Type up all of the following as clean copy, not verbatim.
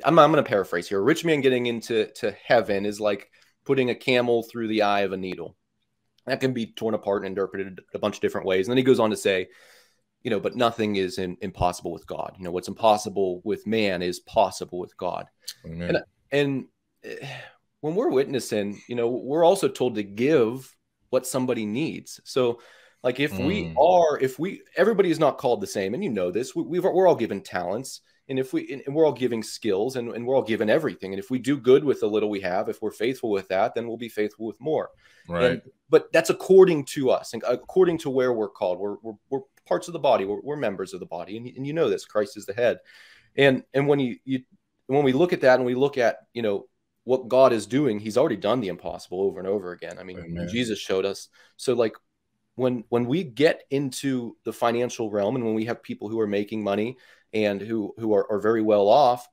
I'm going to paraphrase here. A rich man getting into heaven is like putting a camel through the eye of a needle. That can be torn apart and interpreted a bunch of different ways. And then he goes on to say, but nothing is impossible with God. What's impossible with man is possible with God. Amen. And when we're witnessing, we're also told to give what somebody needs. So like everybody is not called the same. And this, we're all given talents. And and we're all giving skills and we're all given everything. And if we do good with the little we have, if we're faithful with that, then we'll be faithful with more. Right. But that's according to us and according to where we're called. We're parts of the body. We're members of the body. And this, Christ is the head. And when when we look at that and we look at, what God is doing, he's already done the impossible over and over again. I mean, Amen. Jesus showed us. So like when we get into the financial realm and when we have people who are making money and who are very well off,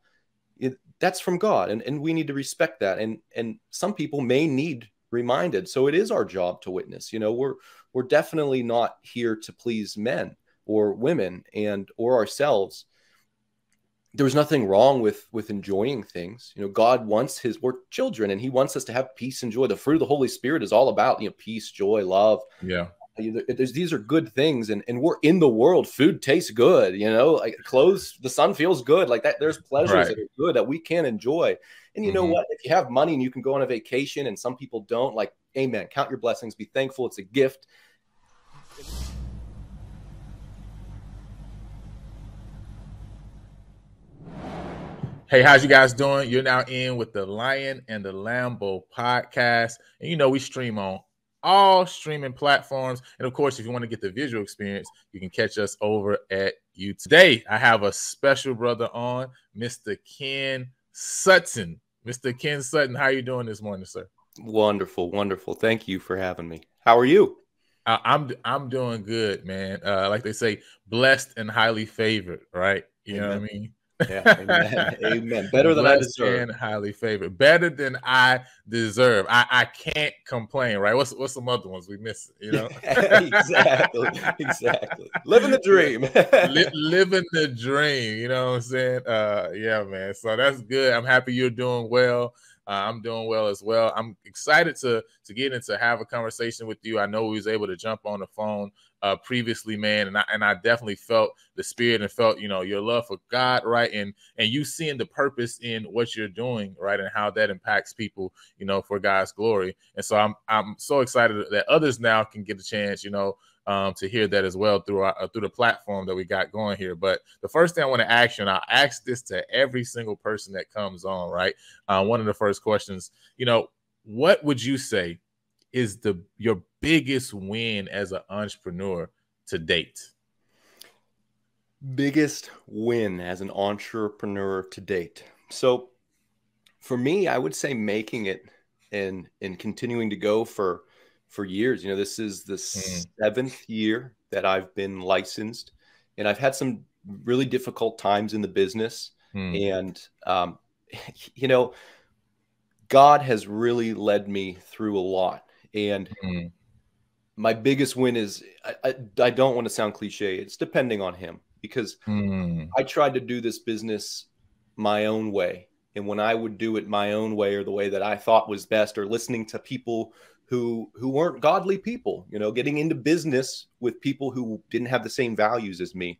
that's from God. And we need to respect that. And some people may need reminded. So it is our job to witness. We're definitely not here to please men or women or ourselves. There's nothing wrong with enjoying things. God wants we're children and he wants us to have peace and joy. The fruit of the Holy Spirit is all about, peace, joy, love. Yeah. These are good things. And we're in the world. Food tastes good, like clothes, the sun feels good like that. There's pleasures that are good that we can enjoy. And you know what, if you have money and you can go on a vacation and some people don't, like, amen, count your blessings, be thankful. It's a gift. Hey, how's you guys doing? You're now in with the Lion and the Lambo podcast. And we stream on all streaming platforms. And of course, if you want to get the visual experience, you can catch us over at YouTube. Today, I have a special brother on, Mr. Ken Sutton. Mr. Ken Sutton, how are you doing this morning, sir? Wonderful, wonderful. Thank you for having me. How are you? I'm doing good, man. Like they say, blessed and highly favored, right? You know what I mean? Yeah, amen. Amen. Better than I deserve. And highly favored. Better than I deserve. I can't complain, right? What's some other ones we miss? Exactly. Living the dream. Living the dream. You know what I'm saying? Yeah, man. So that's good. I'm happy you're doing well. I'm doing well as well. I'm excited to get into have a conversation with you. I know we was able to jump on the phone previously, man, and I definitely felt the spirit and felt your love for God, right, and you seeing the purpose in what you're doing, right, and how that impacts people, for God's glory. And so I'm so excited that others now can get a chance, to hear that as well through the platform that we got going here. But the first thing I want to ask you, and I'll ask this to every single person that comes on, right? One of the first questions, what would you say is your biggest win as an entrepreneur to date? Biggest win as an entrepreneur to date. So for me, I would say making it and continuing to go for years. This is the 7th year that I've been licensed, and I've had some really difficult times in the business. And, God has really led me through a lot. And my biggest win is, I don't want to sound cliche, it's depending on him, because I tried to do this business my own way. And when I would do it my own way, or the way that I thought was best, or listening to people who weren't godly people, getting into business with people who didn't have the same values as me,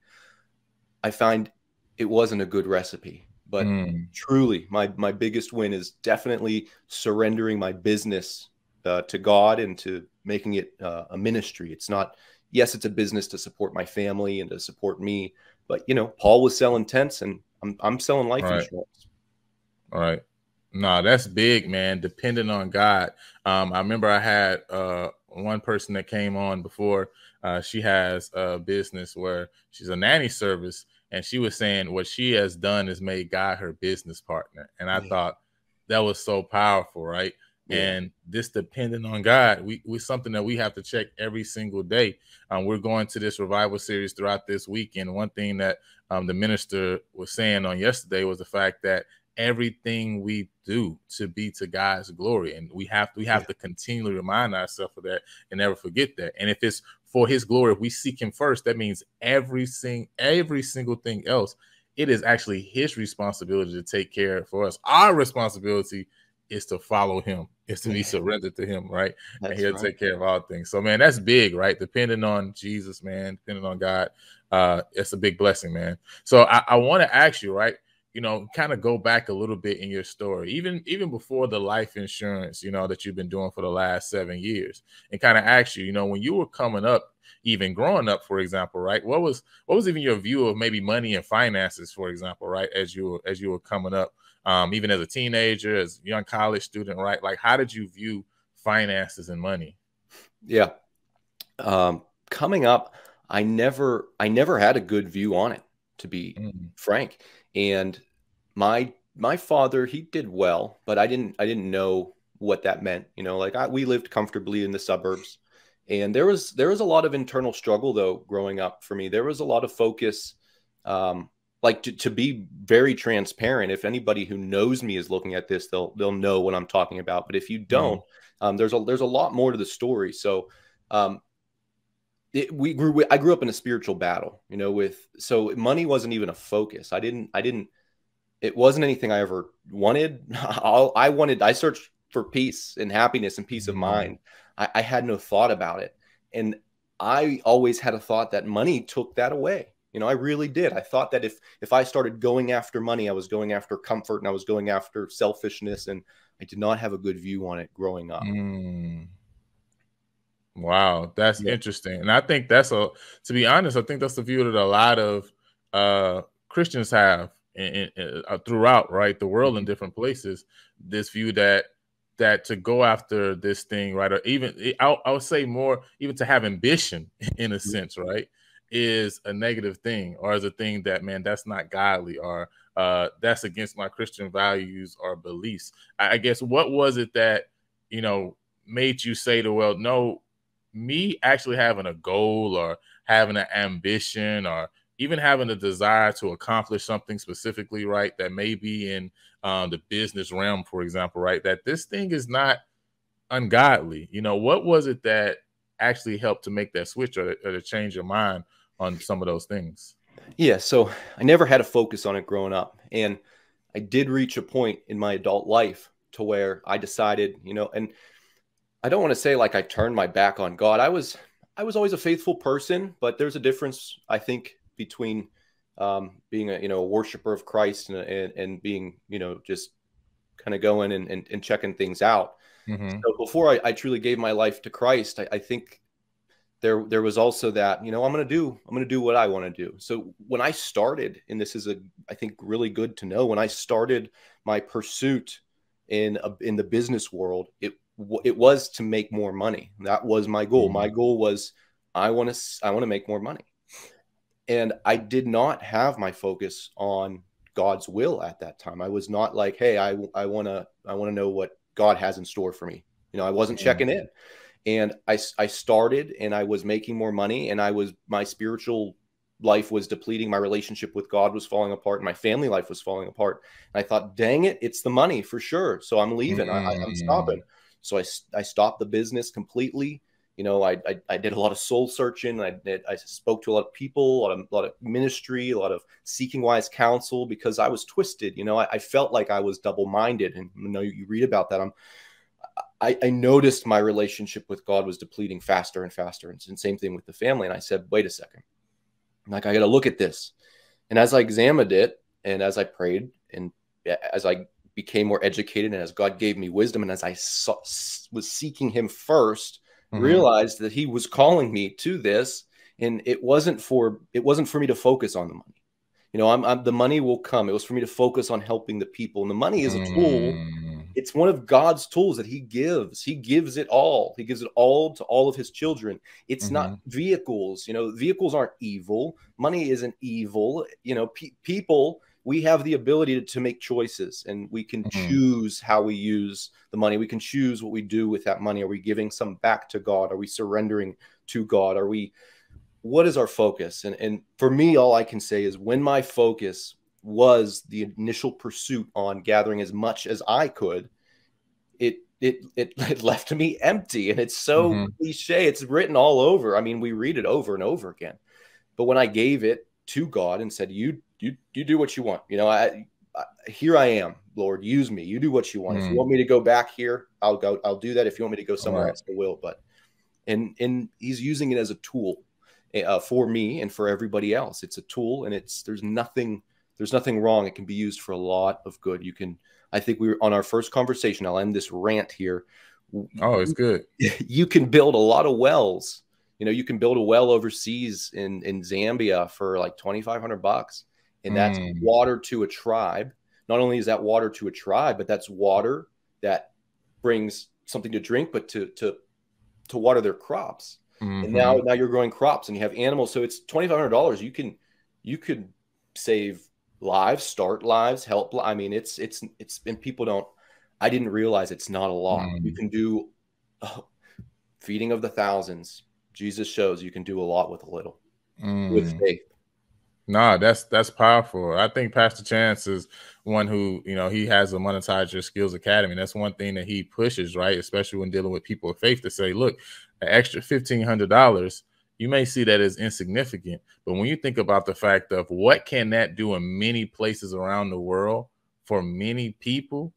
I find it wasn't a good recipe. But truly, my biggest win is definitely surrendering my business to God and to making it a ministry. It's not, yes, it's a business to support my family and to support me, but Paul was selling tents and I'm selling life insurance. All right. No, that's big, man. Depending on God. I remember I had one person that came on before. She has a business where she's a nanny service, and she was saying what she has done is made God her business partner. And I thought that was so powerful, right? And this depending on God, we something that we have to check every single day. We're going to this revival series throughout this week, and one thing that the minister was saying on yesterday was the fact that everything we do to be to God's glory, and we have to continually remind ourselves of that and never forget that. And if it's for His glory, if we seek Him first, that means every single thing else it is actually his responsibility to take care for us. Our responsibility is to follow him, is to be surrendered to him, right? And he'll take care of all things. So, man, that's big, right? Depending on Jesus, man, depending on God, it's a big blessing, man. So I want to ask you, right? Kind of go back a little bit in your story, even before the life insurance, that you've been doing for the last 7 years, and kind of ask you, when you were coming up, even growing up, for example, right? What was even your view of maybe money and finances, for example, right? As you were coming up, even as a teenager, as a young college student, right? Like, how did you view finances and money? Yeah. Coming up, I never had a good view on it, to be frank. And my father, he did well, but I didn't know what that meant. We lived comfortably in the suburbs, and there was a lot of internal struggle though growing up for me. There was a lot of focus, to be very transparent. If anybody who knows me is looking at this, they'll know what I'm talking about. But if you don't, there's a lot more to the story. So, I grew up in a spiritual battle, so money wasn't even a focus. It wasn't anything I ever wanted. I searched for peace and happiness and peace of mind. I had no thought about it. And I always had a thought that money took that away. I really did. I thought that if I started going after money, I was going after comfort and I was going after selfishness, and I did not have a good view on it growing up. Wow, that's interesting. And I think to be honest, I think that's the view that a lot of Christians have throughout, right, the world in different places. This view that to go after this thing, right, or even I would say more, even to have ambition in a sense, right, is a negative thing, or is a thing that, man, that's not godly, or that's against my Christian values or beliefs. I guess, what was it that, made you say to, well, no, me actually having a goal or having an ambition or even having a desire to accomplish something specifically, right, that may be in the business realm, for example, right, that this thing is not ungodly. What was it that actually helped to make that switch, or to change your mind on some of those things? Yeah, so I never had a focus on it growing up, and I did reach a point in my adult life to where I decided, and I don't want to say like I turned my back on God. I was always a faithful person, but there's a difference, I think, between being a worshiper of Christ and being, just kind of going and checking things out. So before I truly gave my life to Christ, I think there was also that, I'm going to do what I want to do. So when I started, and this is I think really good to know, when I started my pursuit in the business world, it was to make more money. That was my goal. My goal was I want to make more money. And I did not have my focus on God's will at that time. I was not like, hey, I want to know what God has in store for me. I wasn't checking in. And I started, and I was making more money, and my spiritual life was depleting. My relationship with God was falling apart, and my family life was falling apart. And I thought, dang it, it's the money for sure. So I'm leaving. I'm stopping. So I stopped the business completely. I did a lot of soul searching. I spoke to a lot of people, a lot of ministry, a lot of seeking wise counsel, because I was twisted. I felt like I was double-minded, and you read about that. I noticed my relationship with God was depleting faster and faster, and same thing with the family. And I said, wait a second, I got to look at this. And as I examined it, and as I prayed, and as I became more educated, and as God gave me wisdom, and as I was seeking Him first, realized that He was calling me to this, and it wasn't for me to focus on the money. The money will come. It was for me to focus on helping the people, and the money is a tool. It's one of God's tools that He gives. He gives it all. He gives it all to all of His children. It's not vehicles. Vehicles aren't evil. Money isn't evil. People, we have the ability to make choices, and we can choose how we use the money. We can choose what we do with that money. Are we giving some back to God? Are we surrendering to God? What is our focus? And for me, all I can say is, when my focus was the initial pursuit on gathering as much as I could, it left me empty. And it's so cliche. It's written all over. I mean, we read it over and over again. But when I gave it to God and said, you you do what you want. You know, here I am, Lord, use me. You do what you want. If you want me to go back here, I'll go. I'll do that. If you want me to go somewhere else, I will. But and he's using it as a tool for me and for everybody else. It's a tool, and there's nothing wrong. It can be used for a lot of good. You can. I think we were on our first conversation. I'll end this rant here. Oh, it's good. You can build a lot of wells. You know, you can build a well overseas in Zambia for like $2,500, and that's water to a tribe. Not only is that water to a tribe, but that's water that brings something to drink, but to water their crops. And now you're growing crops and you have animals. So it's $2,500. You could save lives, start lives, help. I mean, it's and people don't. I didn't realize it's not a lot. You can do feeding of the thousands. Jesus shows you can do a lot with a little, with faith. No, that's powerful. I think Pastor Chance is one who, you know, he has a Monetize Your Skills Academy. That's one thing that he pushes, right? Especially when dealing with people of faith, to say, look, an extra $1,500, you may see that as insignificant, but when you think about the fact of what can that do in many places around the world for many people,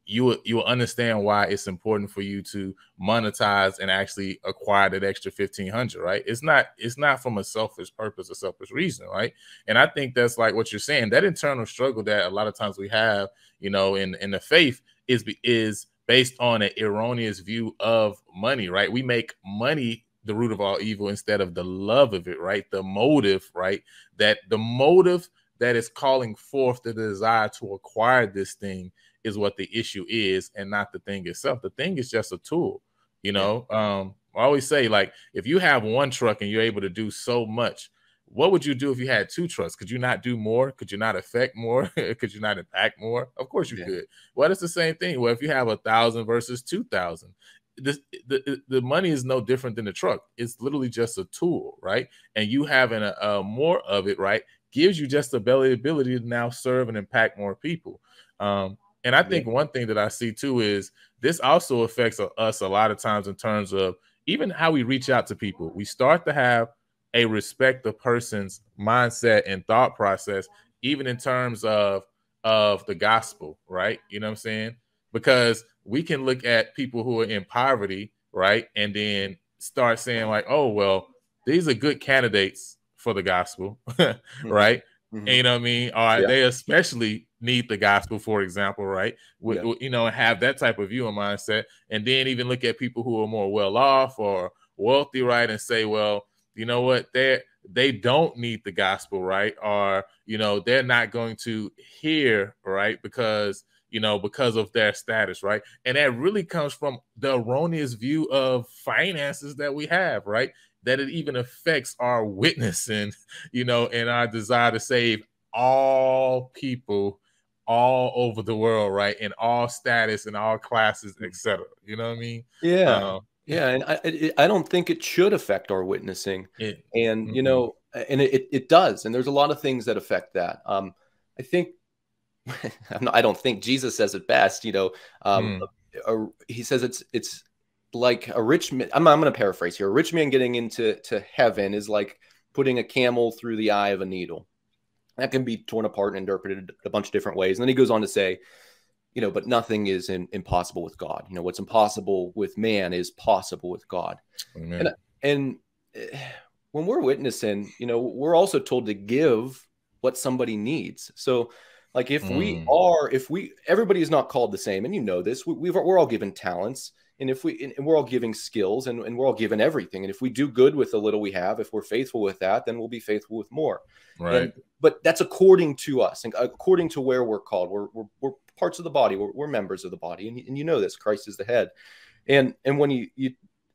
you will understand why it's important for you to monetize and actually acquire that extra 1,500, right? It's not from a selfish purpose or selfish reason, right? And I think that's like what you're saying, that internal struggle that a lot of times we have, you know, in the faith is based on an erroneous view of money, right? We make money the root of all evil instead of the love of it, right? The motive, right? That the motive that is calling forth the desire to acquire this thing is what the issue is, and not the thing itself. The thing is just a tool, you know. I always say, like, if you have one truck and you're able to do so much, what would you do if you had two trucks? Could you not do more? Could you not affect more? Could you not impact more? Of course you could. Well, it's the same thing. Well, if you have 1,000 versus 2,000, the money is no different than the truck. It's literally just a tool, right? And you having a more of it, right, gives you just the ability to now serve and impact more people. And I think one thing that I see too is this also affects us a lot of times in terms of even how we reach out to people. We start to have a respect the person's mindset and thought process, even in terms of the gospel, right? You know what I'm saying? Because we can look at people who are in poverty, right? And then start saying like, oh, well, these are good candidates for the gospel, right? And you know what I mean? They especially need the gospel, for example, right? You know, have that type of view and mindset. And then even look at people who are more well off or wealthy, right? And say, well, you know what? They don't need the gospel, right? Or, you know, they're not going to hear, right? Because, you know, because of their status, right? And that really comes from the erroneous view of finances that we have, right? That it even affects our witness and, you know, and our desire to save all people all over the world, right? In all status and all classes, etc. You know what I mean? Yeah. And I don't think it should affect our witnessing. And, you know, and it does. And there's a lot of things that affect that. I think, I don't think Jesus says it best, you know, he says it's like a rich man. I'm going to paraphrase here. A rich man getting into heaven is like putting a camel through the eye of a needle. That can be torn apart and interpreted a bunch of different ways. And then he goes on to say, you know, but nothing is impossible with God. You know, what's impossible with man is possible with God. And when we're witnessing, you know, we're also told to give what somebody needs. So like if everybody is not called the same, and you know this, we're all given talents, and and we're all giving skills, and we're all given everything. And if we do good with the little we have, if we're faithful with that, then we'll be faithful with more. Right. But that's according to us, and according to where we're called. We're parts of the body. We're members of the body, and you know this. Christ is the head. And when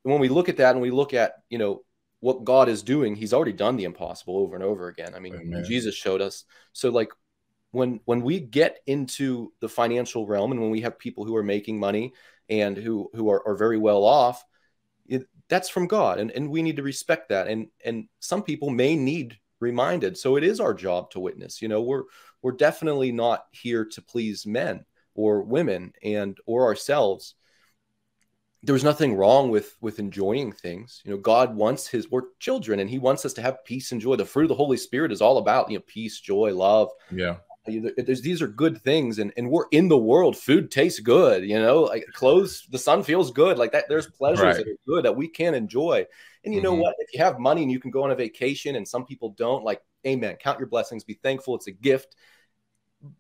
when we look at that, and we look at, you know, what God is doing, He's already done the impossible over and over again. I mean, Jesus showed us. So like when we get into the financial realm, and when we have people who are making money and who are very well off, that's from God, and we need to respect that. And some people may need reminded. So it is our job to witness. You know, we're definitely not here to please men or women or ourselves. there's nothing wrong with enjoying things. You know, God wants we're children, and he wants us to have peace and joy. The fruit of the Holy Spirit is all about, you know, peace, joy, love. Yeah. These are good things, and we're in the world. Food tastes good, you know, like clothes, the sun feels good, like that. There's pleasures that are good that we can enjoy. And you know what? If you have money and you can go on a vacation, and some people don't, like, amen. Count your blessings, be thankful. It's a gift.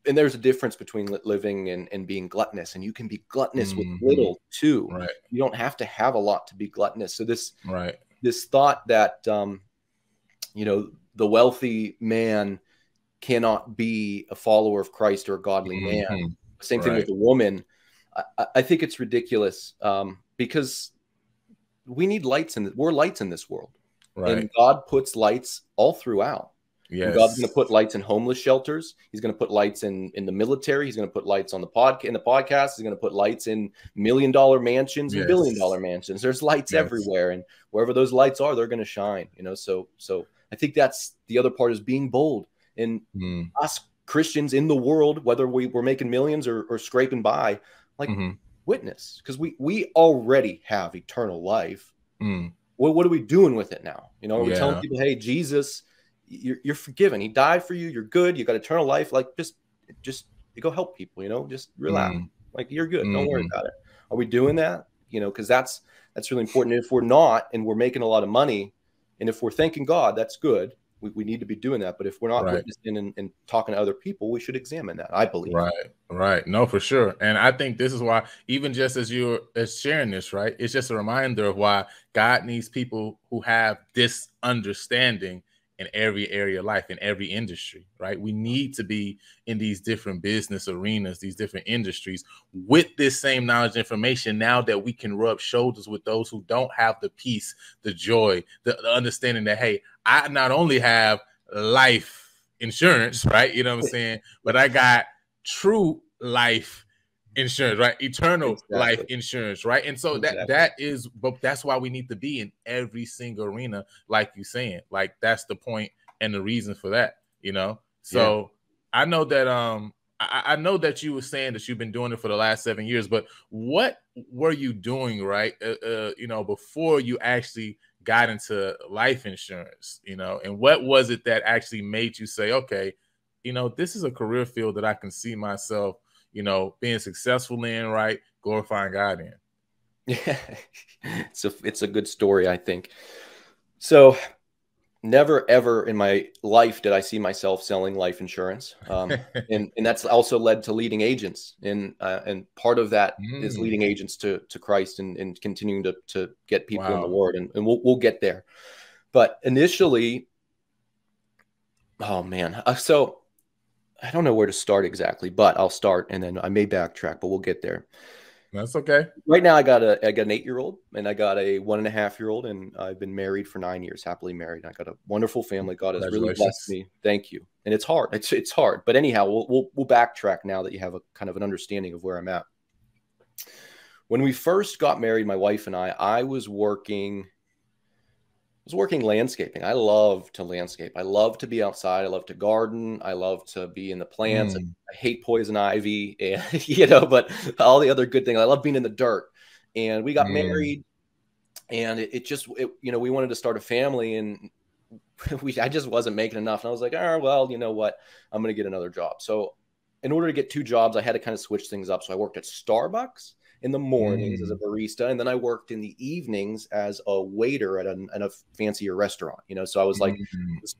And there's a difference between living and being gluttonous, and you can be gluttonous with little too. Right. You don't have to have a lot to be gluttonous. So this thought that, you know, the wealthy man cannot be a follower of Christ or a godly man. Same thing with a woman. I think it's ridiculous, because we need lights, we're lights in this world. And God puts lights all throughout. Yes. God's going to put lights in homeless shelters. He's going to put lights in the military. He's going to put lights on the podcast. He's going to put lights in $1 million mansions and $1 billion mansions. There's lights everywhere, and wherever those lights are, they're going to shine. You know, so I think that's the other part, is being bold. And us Christians in the world, whether we're making millions or scraping by, like, witness, because we already have eternal life. What are we doing with it now? You know, are we telling people, hey, Jesus, you're forgiven. He died for you. You're good. You got eternal life. Like, just go help people, you know, just relax. Like, you're good. Don't worry about it. Are we doing that? You know, because that's really important. And if we're not, and we're making a lot of money, and if we're thanking God, that's good. We need to be doing that. But if we're not witnessing and talking to other people, we should examine that, I believe. Right. No, for sure. And I think this is why, even just as you're sharing this, right, it's just a reminder of why God needs people who have this understanding in every area of life, in every industry, right? We need to be in these different business arenas, these different industries, with this same knowledge and information, now that we can rub shoulders with those who don't have the peace, the joy, the understanding that, hey, I not only have life insurance, right? You know what I'm saying? But I got true life insurance, right? Eternal life insurance, right? And so but that's why we need to be in every single arena, like you're saying. Like, that's the point and the reason for that, you know? So I know that I know that you were saying that you've been doing it for the last 7 years, but what were you doing, right? You know, before you actually got into life insurance, you know, and what was it that actually made you say, okay, you know, this is a career field that I can see myself, you know, being successful in, right? Glorifying God in. Yeah, it's a good story, I think. So never, ever in my life did I see myself selling life insurance. And that's also led to leading agents. And part of that is leading agents to Christ and continuing to get people in the Word. And we'll get there. But initially, oh man. So I don't know where to start exactly, but I'll start, and then I may backtrack, but we'll get there. That's okay. Right now, I got an 8-year-old, and I got a 1.5-year-old, and I've been married for 9 years, happily married. I got a wonderful family. God has really blessed me. Thank you. And it's hard. It's hard, but anyhow, we'll backtrack now that you have a kind of an understanding of where I'm at. When we first got married, my wife and I was working landscaping. I love to landscape. I love to be outside. I love to garden. I love to be in the plants. I hate poison ivy, and you know, but all the other good things. I love being in the dirt. And we got married, and it you know, we wanted to start a family, and I just wasn't making enough. And I was like, oh, well, you know what? I'm going to get another job. So in order to get 2 jobs, I had to kind of switch things up. So I worked at Starbucks in the mornings as a barista, and then I worked in the evenings as a waiter at a fancier restaurant. You know, so I was like,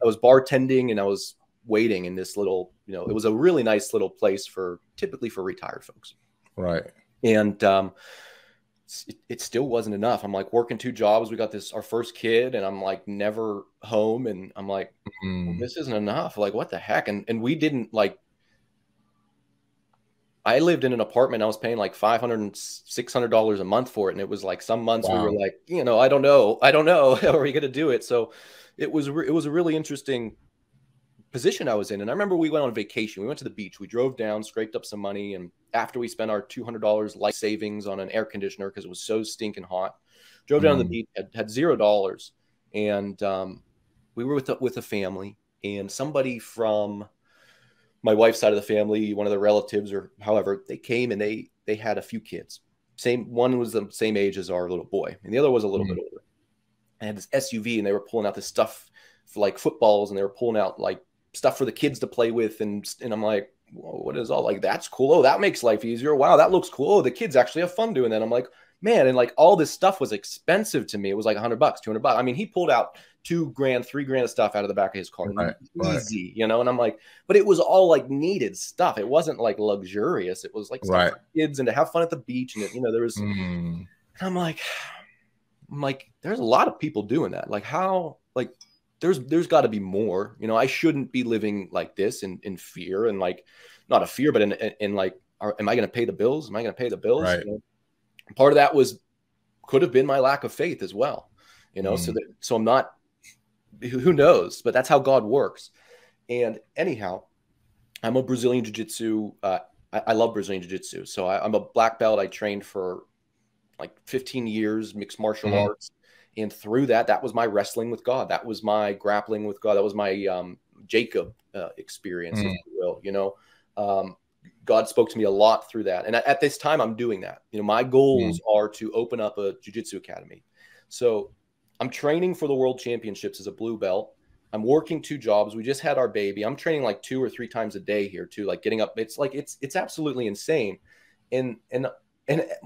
I was bartending and I was waiting in this little, you know, it was a really nice little place typically for retired folks. Right. And it still wasn't enough. I'm like working 2 jobs. We got our first kid, and I'm like never home, and I'm like, well, this isn't enough. Like, what the heck? And we didn't like. I lived in an apartment. I was paying like $500 and $600 a month for it. And it was like some months we were like, you know, I don't know. How are we going to do it? So it was a really interesting position I was in. And I remember we went on vacation. We went to the beach. We drove down, scraped up some money. And after we spent our $200 life savings on an air conditioner, because it was so stinking hot, drove down to the beach, had $0. And we were with a family, and somebody from my wife's side of the family, one of the relatives or however, they came, and they had a few kids. one was the same age as our little boy, and the other was a little bit older. I had this SUV, and they were pulling out this stuff for like footballs, and they were pulling out like stuff for the kids to play with, and I'm like, whoa, what is all like? That's cool. Oh, that makes life easier. Wow, that looks cool. Oh, the kids actually have fun doing that. I'm like, man, and like all this stuff was expensive to me. It was like $100, $200. I mean, he pulled out $2,000, $3,000 of stuff out of the back of his car, easy, you know. And I'm like, but it was all like needed stuff. It wasn't like luxurious. It was like stuff for kids and to have fun at the beach, and you know, there was. And I'm like, there's a lot of people doing that. Like, how, like, there's got to be more. You know, I shouldn't be living like this in fear, and like, not a fear, but in like, am I going to pay the bills? Am I going to pay the bills? Right. You know? Part of that could have been my lack of faith as well. You know, so I'm not. Who knows? But that's how God works. And anyhow, I'm a Brazilian Jiu-Jitsu. I love Brazilian Jiu-Jitsu. So I'm a black belt. I trained for like 15 years, mixed martial arts. And through that was my wrestling with God. That was my grappling with God. That was my Jacob experience, if you will. You know, God spoke to me a lot through that. And at this time, I'm doing that. You know, my goals are to open up a jiu-jitsu academy. So I'm training for the world championships as a blue belt. I'm working 2 jobs. We just had our baby. I'm training like 2 or 3 times a day here too, like getting up. It's like, it's absolutely insane. And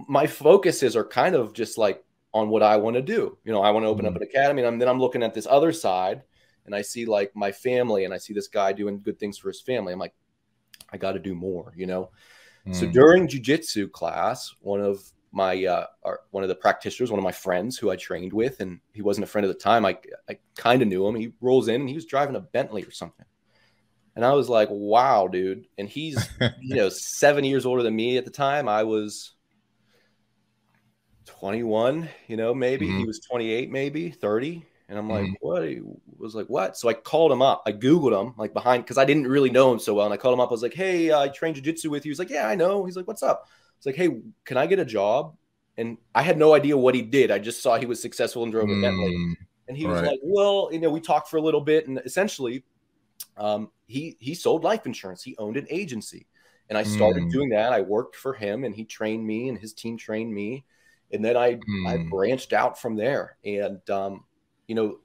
my focuses are kind of just like on what I want to do. You know, I want to open up an academy, and then I'm looking at this other side, and I see like my family, and I see this guy doing good things for his family. I'm like, I got to do more, you know? So during jiu-jitsu class, one of the practitioners, one of my friends who I trained with, and he wasn't a friend at the time. I kind of knew him. He rolls in, and he was driving a Bentley or something. And I was like, wow, dude. And he's, you know, 7 years older than me at the time. I was 21, you know, maybe. He was 28, maybe 30. And I'm like, what? He was like, what? So I called him up. I Googled him, like, behind, because I didn't really know him so well. And I called him up. I was like, hey, I trained jiu-jitsu with you. He's like, yeah, I know. He's like, what's up? It's like, hey, can I get a job? And I had no idea what he did. I just saw he was successful and drove a Bentley. And he was like, well, you know, we talked for a little bit, and essentially he sold life insurance. He owned an agency, and I started doing that. I worked for him, and he trained me, and his team trained me. And then I branched out from there. And, you know,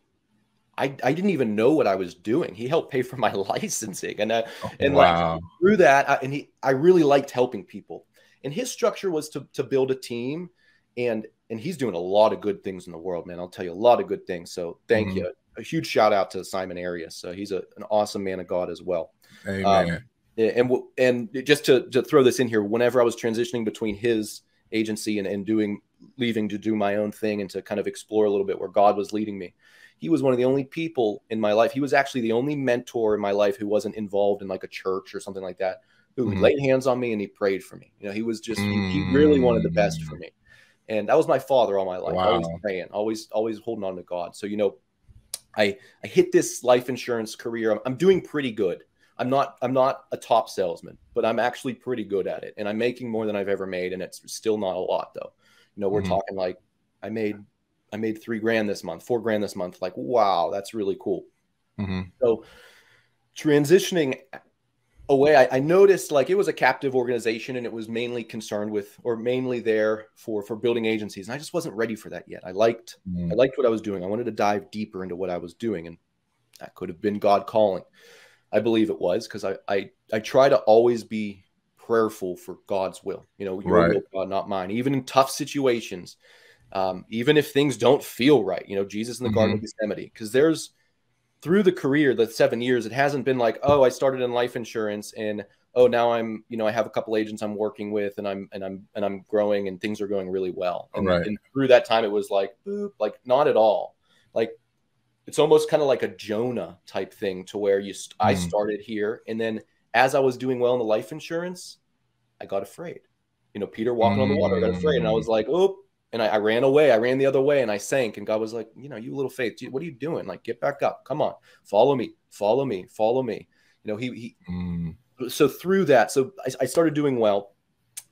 I didn't even know what I was doing. He helped pay for my licensing. And like through that, I really liked helping people. And his structure was to build a team, and he's doing a lot of good things in the world, man. I'll tell you, a lot of good things. So thank you. A huge shout out to Simon Arias. He's an awesome man of God as well. Amen. And just to throw this in here, whenever I was transitioning between his agency and leaving to do my own thing and to kind of explore a little bit where God was leading me, he was one of the only people in my life. He was actually the only mentor in my life who wasn't involved in like a church or something like that, who laid hands on me and he prayed for me. You know, he was just, he really wanted the best for me. And that was my father all my life, always praying, always holding on to God. So, you know, I hit this life insurance career. I'm doing pretty good. I'm not a top salesman, but I'm actually pretty good at it. And I'm making more than I've ever made. And it's still not a lot though. You know, we're talking like I made $3,000 this month, $4,000 this month. Like, wow, that's really cool. So transitioning away, I noticed like it was a captive organization, and it was mainly concerned with, or mainly there for building agencies. And I just wasn't ready for that yet. I liked what I was doing. I wanted to dive deeper into what I was doing. And that could have been God calling. I believe it was, because I try to always be prayerful for God's will. You know, your will, God, not mine. Even in tough situations, even if things don't feel right. You know, Jesus in the Garden of Gethsemane, because through the career, the 7 years, it hasn't been like, oh, I started in life insurance, and oh, now I'm, you know, I have a couple agents I'm working with, and I'm growing, and things are going really well. And through that time, it was like, boop, like not at all. Like it's almost kind of like a Jonah type thing, to where I started here, and then as I was doing well in the life insurance, I got afraid. You know, Peter walking on the water, I got afraid, and I was like, oh. And I ran away. I ran the other way, and I sank. And God was like, you know, you little faith, what are you doing? Like, get back up. Come on. Follow me. Follow me. Follow me. You know, so through that, so I started doing well.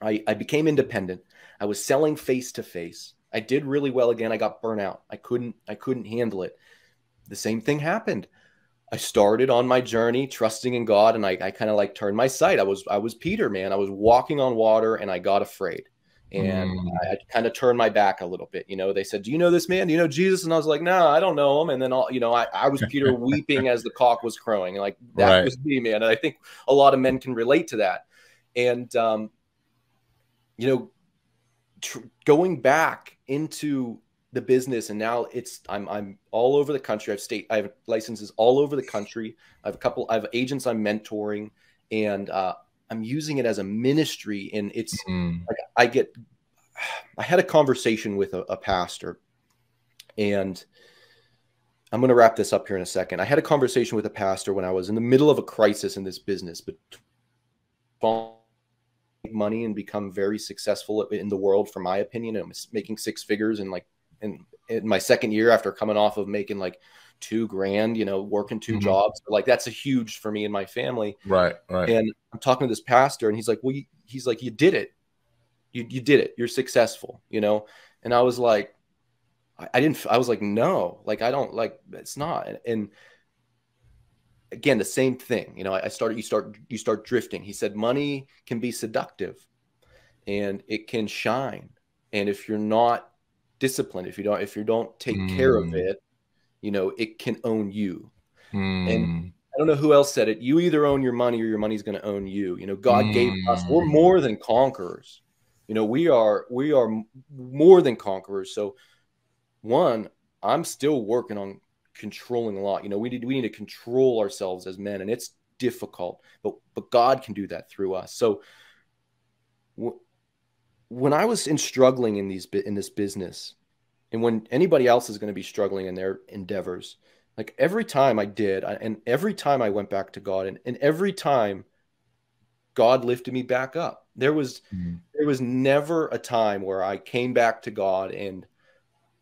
I became independent. I was selling face to face. I did really well again. I got burnt out. I couldn't handle it. The same thing happened. I started on my journey, trusting in God, and I kind of like turned my sight. I was Peter, man. I was walking on water, and I got afraid. And I kind of turned my back a little bit. You know, they said, "Do you know this man? Do you know Jesus?" And I was like, "No, I don't know him." And then, I was Peter weeping as the cock was crowing. Like, that was me, man. And I think a lot of men can relate to that. And, going back into the business, and now I'm all over the country. I have licenses all over the country. I have agents I'm mentoring, and I'm using it as a ministry. And it's like I had a conversation with a pastor, and I'm going to wrap this up here in a second. I had a conversation with a pastor when I was in the middle of a crisis in this business, but money and become very successful in the world, for my opinion. I'm making 6 figures in my second year after coming off of making like $2,000, working 2 jobs. Like, that's a huge for me and my family. Right. And I'm talking to this pastor, and he's like, "Well, you did it. You did it. You're successful, And I was like, I was like, no, like, I don't, like, it's not. And again, the same thing, you start drifting. He said, money can be seductive and it can shine. And if you're not disciplined, if you don't take care of it, it can own you. And I don't know who else said it. You either own your money or your money's going to own you. God gave us, we're more than conquerors. We are more than conquerors. So one, I'm still working on controlling a lot. We need to control ourselves as men, and it's difficult, but God can do that through us. So when I was struggling in this business, and when anybody else is going to be struggling in their endeavors, like, every time I did, and every time I went back to God, and every time God lifted me back up, there was never a time where I came back to God and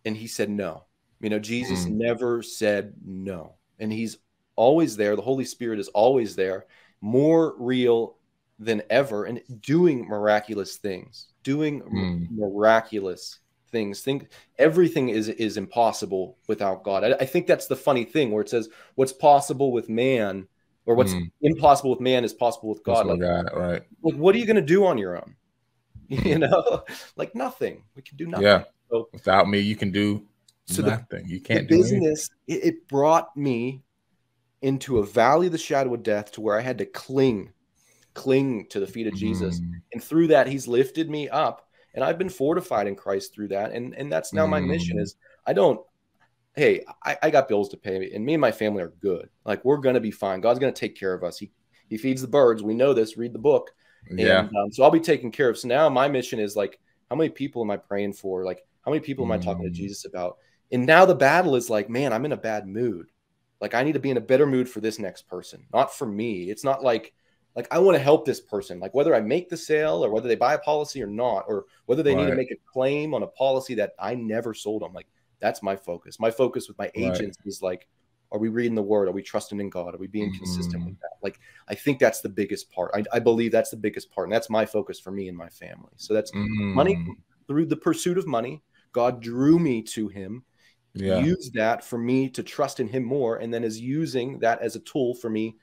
he said no. Jesus never said no. And he's always there. The Holy Spirit is always there, more real than ever, and doing miraculous things, Think everything is impossible without God. I think that's the funny thing, where it says what's possible with man, or what's impossible with man is possible with God. Like, right. Like, what are you going to do on your own? Like, nothing. We can do nothing. Yeah. So, without me, you can do nothing. You can't do business. It brought me into a valley of the shadow of death, to where I had to cling to the feet of Jesus. And through that, he's lifted me up, and I've been fortified in Christ through that. And that's now my mission is, I got bills to pay, and me and my family are good. Like, we're going to be fine. God's going to take care of us. He feeds the birds. We know this, read the book. Yeah. And so I'll be taken care of. So now my mission is, like, how many people am I praying for? Like, how many people am I talking to Jesus about? And now the battle is like, man, I'm in a bad mood. Like, I need to be in a better mood for this next person, not for me. It's not like I want to help this person, like, whether I make the sale or whether they buy a policy or not, or whether they need to make a claim on a policy that I never sold them. Like, that's my focus. My focus with my agents is like, are we reading the word? Are we trusting in God? Are we being consistent with that? Like, I think that's the biggest part. I believe that's the biggest part. And that's my focus for me and my family. So that's money. Through the pursuit of money, God drew me to him, used that for me to trust in him more, and then is using that as a tool for me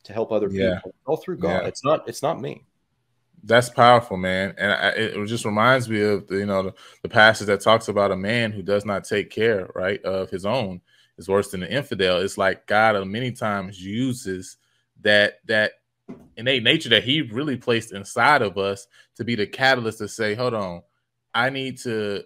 to help other people, all through God. It's not me. That's powerful, man. And it just reminds me of the passage that talks about a man who does not take care, right, of his own is worse than an infidel. It's like God many times uses that innate nature that he really placed inside of us to be the catalyst to say, hold on, I need to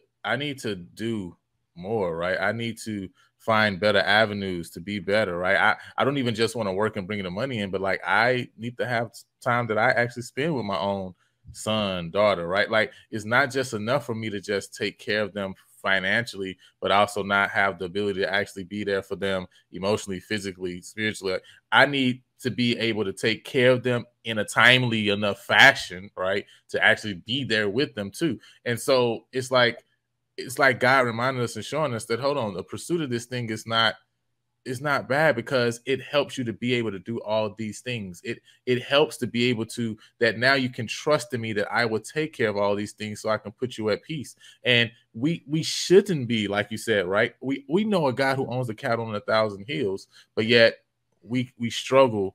do more, right? I need to find better avenues to be better, right? I don't even just want to work and bring the money in, but like, I need to have time that I actually spend with my own son, daughter, right? Like, it's not just enough for me to just take care of them financially, but also not have the ability to actually be there for them emotionally, physically, spiritually. I need to be able to take care of them in a timely enough fashion, right, to actually be there with them too. And so it's like God reminded us and showing us that, hold on, the pursuit of this thing is not bad, because it helps you to be able to do all these things. It helps to be able to, that now you can trust in me that I will take care of all these things so I can put you at peace. And we shouldn't be, like you said, right? We know a God who owns the cattle on 1,000 hills, but yet we struggle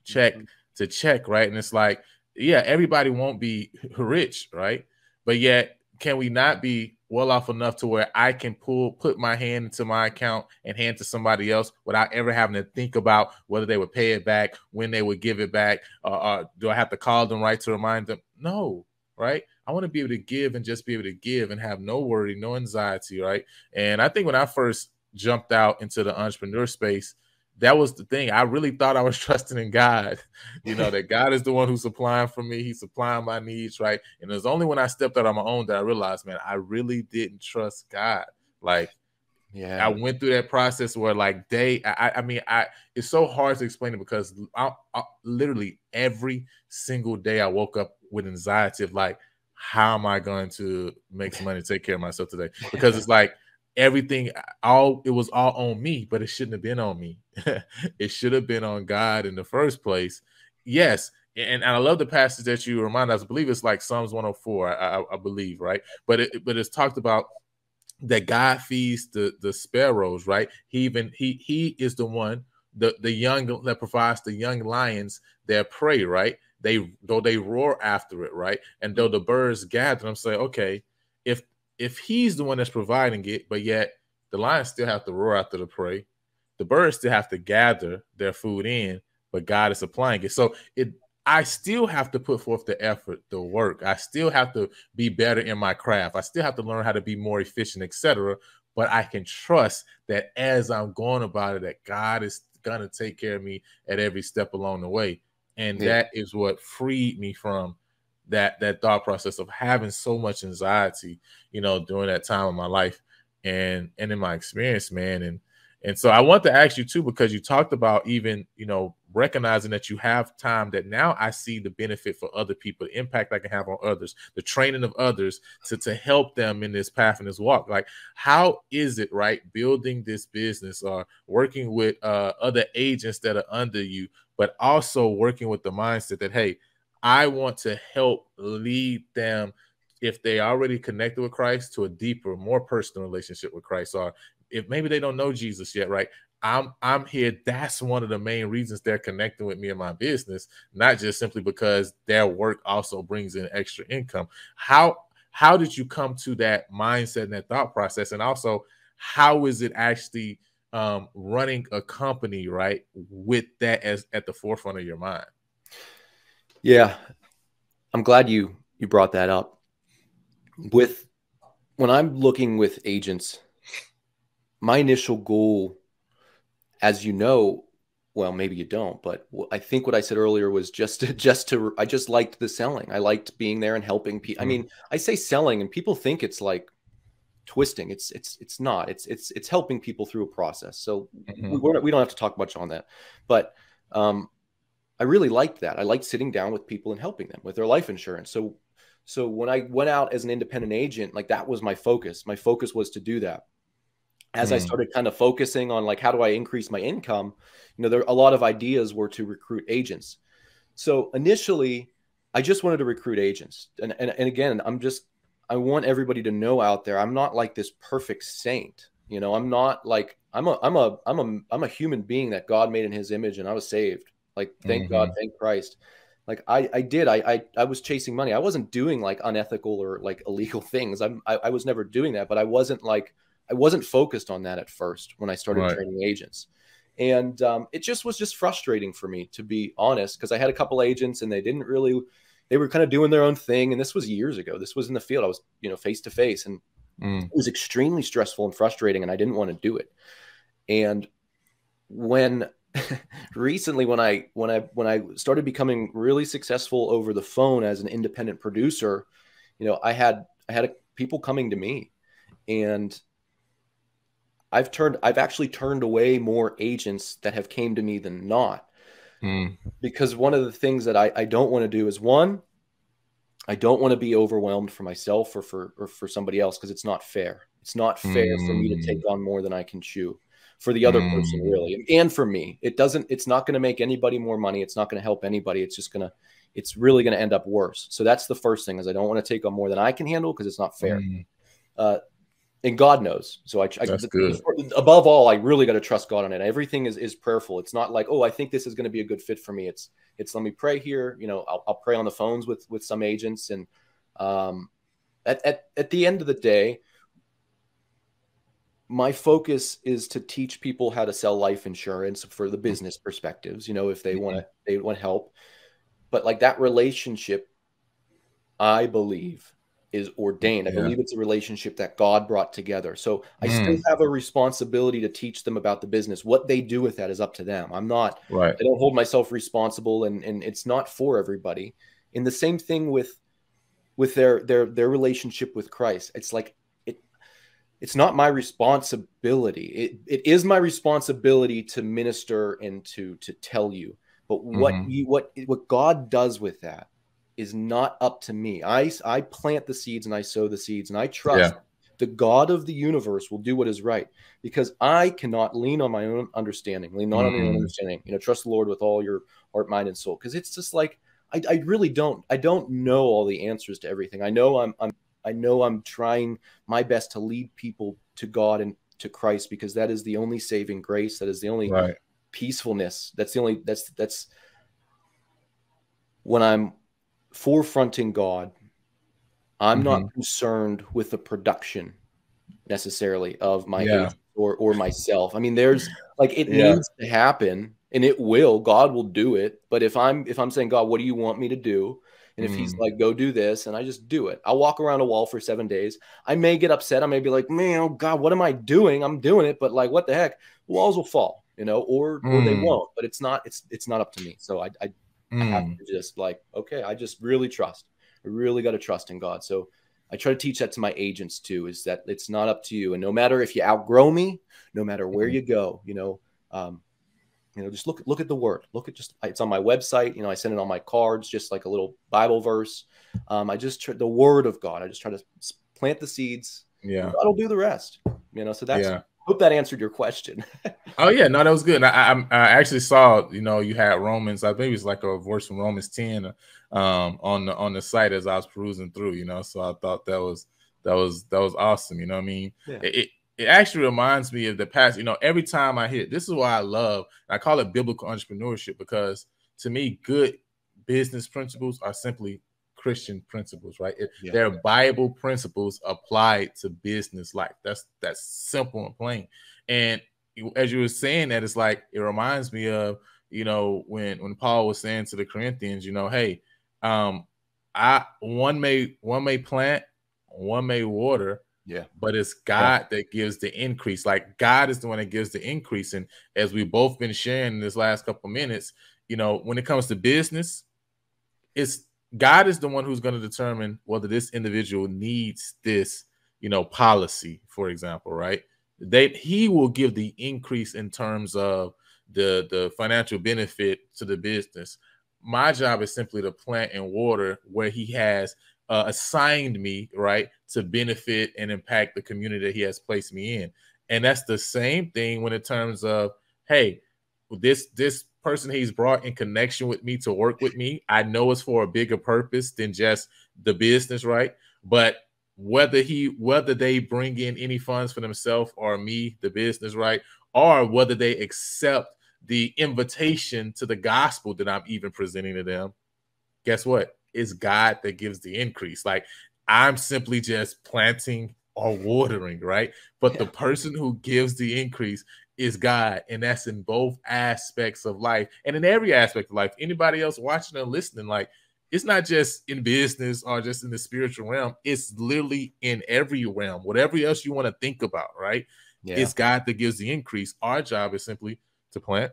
check to check, right? And it's like, yeah, everybody won't be rich, right? But yet can we not be well off enough to where I can put my hand into my account and hand to somebody else without ever having to think about whether they would pay it back, when they would give it back, or do I have to call them right to remind them? No, right? I want to be able to give and just be able to give and have no worry, no anxiety, right? And I think when I first jumped out into the entrepreneur space, that was the thing. I really thought I was trusting in God, that God is the one who's supplying for me. He's supplying my needs, right? And it was only when I stepped out on my own that I realized, man, I really didn't trust God. Like, I went through that process where, like, it's so hard to explain it because I literally every single day I woke up with anxiety of like, how am I going to make some money to take care of myself today? Because it's like, everything, it was all on me, but it shouldn't have been on me. It should have been on God in the first place. Yes. And I love the passage that you remind us. I believe it's like Psalms 104, I believe, right? But it's talked about that God feeds the sparrows, right? He is the one, the young that provides the young lions their prey, right? Though they roar after it, right? And though the birds gather them, say, okay, if he's the one that's providing it, but yet the lions still have to roar after the prey, the birds still have to gather their food in, but God is supplying it. So I still have to put forth the effort, the work. I still have to be better in my craft. I still have to learn how to be more efficient, etc. But I can trust that as I'm going about it, that God is going to take care of me at every step along the way. And that is what freed me from that thought process of having so much anxiety, during that time of my life and in my experience, man. And so I want to ask you too, because you talked about even, recognizing that you have time, that now I see the benefit for other people, the impact I can have on others, the training of others to help them in this path and this walk. Like, how is it, right, building this business or working with other agents that are under you, but also working with the mindset that, hey, I want to help lead them, if they already connected with Christ, to a deeper, more personal relationship with Christ, or if maybe they don't know Jesus yet, right? I'm here. That's one of the main reasons they're connecting with me in my business, not just simply because their work also brings in extra income. How did you come to that mindset and that thought process? And also, how is it actually running a company, right, with that as at the forefront of your mind? Yeah, I'm glad you brought that up. When I'm looking with agents, my initial goal, as you know, well, maybe you don't, but I think what I said earlier was I just liked the selling. I liked being there and helping people. I mean, I say selling and people think it's like twisting. It's not. It's helping people through a process. So we don't have to talk much on that, but I really liked that. I liked sitting down with people and helping them with their life insurance. So when I went out as an independent agent, like, that was my focus. My focus was to do that. As I started kind of focusing on, like, how do I increase my income, there a lot of ideas were to recruit agents. So initially, I just wanted to recruit agents. And again, I want everybody to know out there, I'm not like this perfect saint. I'm not like, I'm a human being that God made in his image, and I was saved. Like, thank God, thank Christ. Like, I was chasing money. I wasn't doing like unethical or like illegal things. I was never doing that, but I wasn't focused on that at first when I started training agents. And it was just frustrating for me, to be honest, because I had a couple agents and they were kind of doing their own thing. And this was years ago. This was in the field. I was, face to face, and it was extremely stressful and frustrating, and I didn't want to do it. And recently, when I started becoming really successful over the phone as an independent producer, I had people coming to me, and I've actually turned away more agents that have came to me than not. Because one of the things that I don't want to do is, one, I don't want to be overwhelmed for myself or for somebody else, because it's not fair. It's not fair for me to take on more than I can chew, for the other person, really. And for me, it's not going to make anybody more money. It's not going to help anybody. It's really going to end up worse. So that's the first thing, is I don't want to take on more than I can handle, because it's not fair. And God knows. So That's good. Above all, I really got to trust God on it. Everything is prayerful. It's not like, oh, I think this is going to be a good fit for me. It's let me pray here. I'll pray on the phones with some agents, and At the end of the day, my focus is to teach people how to sell life insurance for the business perspectives, you know, if they want to, they want help. But like that relationship, I believe, is ordained. I believe it's a relationship that God brought together. So I still have a responsibility to teach them about the business. What they do with that is up to them. I'm not, Right. I don't hold myself responsible, and it's not for everybody. And the same thing with their relationship with Christ. It's like it's not my responsibility. It is my responsibility to minister and to tell you. But what God does with that is not up to me. I plant the seeds and I sow the seeds, and I trust the God of the universe will do what is right, because I cannot lean on my own understanding, lean not on your own understanding. You know, trust the Lord with all your heart, mind, and soul. Because it's just like I really don't. I don't know all the answers to everything. I know I'm trying my best to lead people to God and to Christ, because that is the only saving grace. That is the only peacefulness. That's the only, that's when I'm forefronting God, I'm not concerned with the production necessarily of my agent or myself. I mean, there's like, it needs to happen, and it will. God will do it. But if I'm saying, God, what do you want me to do? And if he's like, go do this, and I just do it, I'll walk around a wall for 7 days. I may get upset. I may be like, man, oh God, what am I doing? I'm doing it, but like, what the heck? Walls will fall, you know, or they won't. But it's not up to me. So I have to just like, okay, I just really trust. I really got to trust in God. So I try to teach that to my agents too, is that it's not up to you. And no matter if you outgrow me, no matter where you go, you know, just look at the word. Look at it's on my website. You know, I send it on my cards, just like a little Bible verse. I just the word of God. I just try to plant the seeds. Yeah, God will do the rest. You know, so that's. Hope that answered your question. Oh yeah, no, that was good. I actually saw, you know, you had Romans. I think it was like a verse from Romans 10 on the site as I was perusing through. You know, so I thought that was awesome. You know what I mean? Yeah. It actually reminds me of the past. You know, every time I hear, this is why I love. I call it biblical entrepreneurship, because to me, good business principles are simply Christian principles, right? They're Bible principles applied to business life. That's simple and plain. And as you were saying that, it's like, it reminds me of, you know, when Paul was saying to the Corinthians, you know, hey, one may plant, one may water, but it's God that gives the increase. Like, God is the one that gives the increase. And as we've both been sharing in this last couple of minutes, you know, when it comes to business, it's God is the one who's going to determine whether this individual needs this, you know, policy, for example, right? He will give the increase in terms of the financial benefit to the business. My job is simply to plant and water where he has assigned me, right, to benefit and impact the community that he has placed me in. And that's the same thing when in terms of, hey, this person he's brought in connection with me to work with me, I know it's for a bigger purpose than just the business, right? But whether they bring in any funds for themselves or me, the business, right, or whether they accept the invitation to the gospel that I'm even presenting to them, guess what? It's God that gives the increase. Like, I'm simply just planting or watering, right? But the person who gives the increase is God, and that's in both aspects of life and in every aspect of life. Anybody else watching and listening, like, it's not just in business or just in the spiritual realm. It's literally in every realm. Whatever else you want to think about, right? It's God that gives the increase. Our job is simply to plant,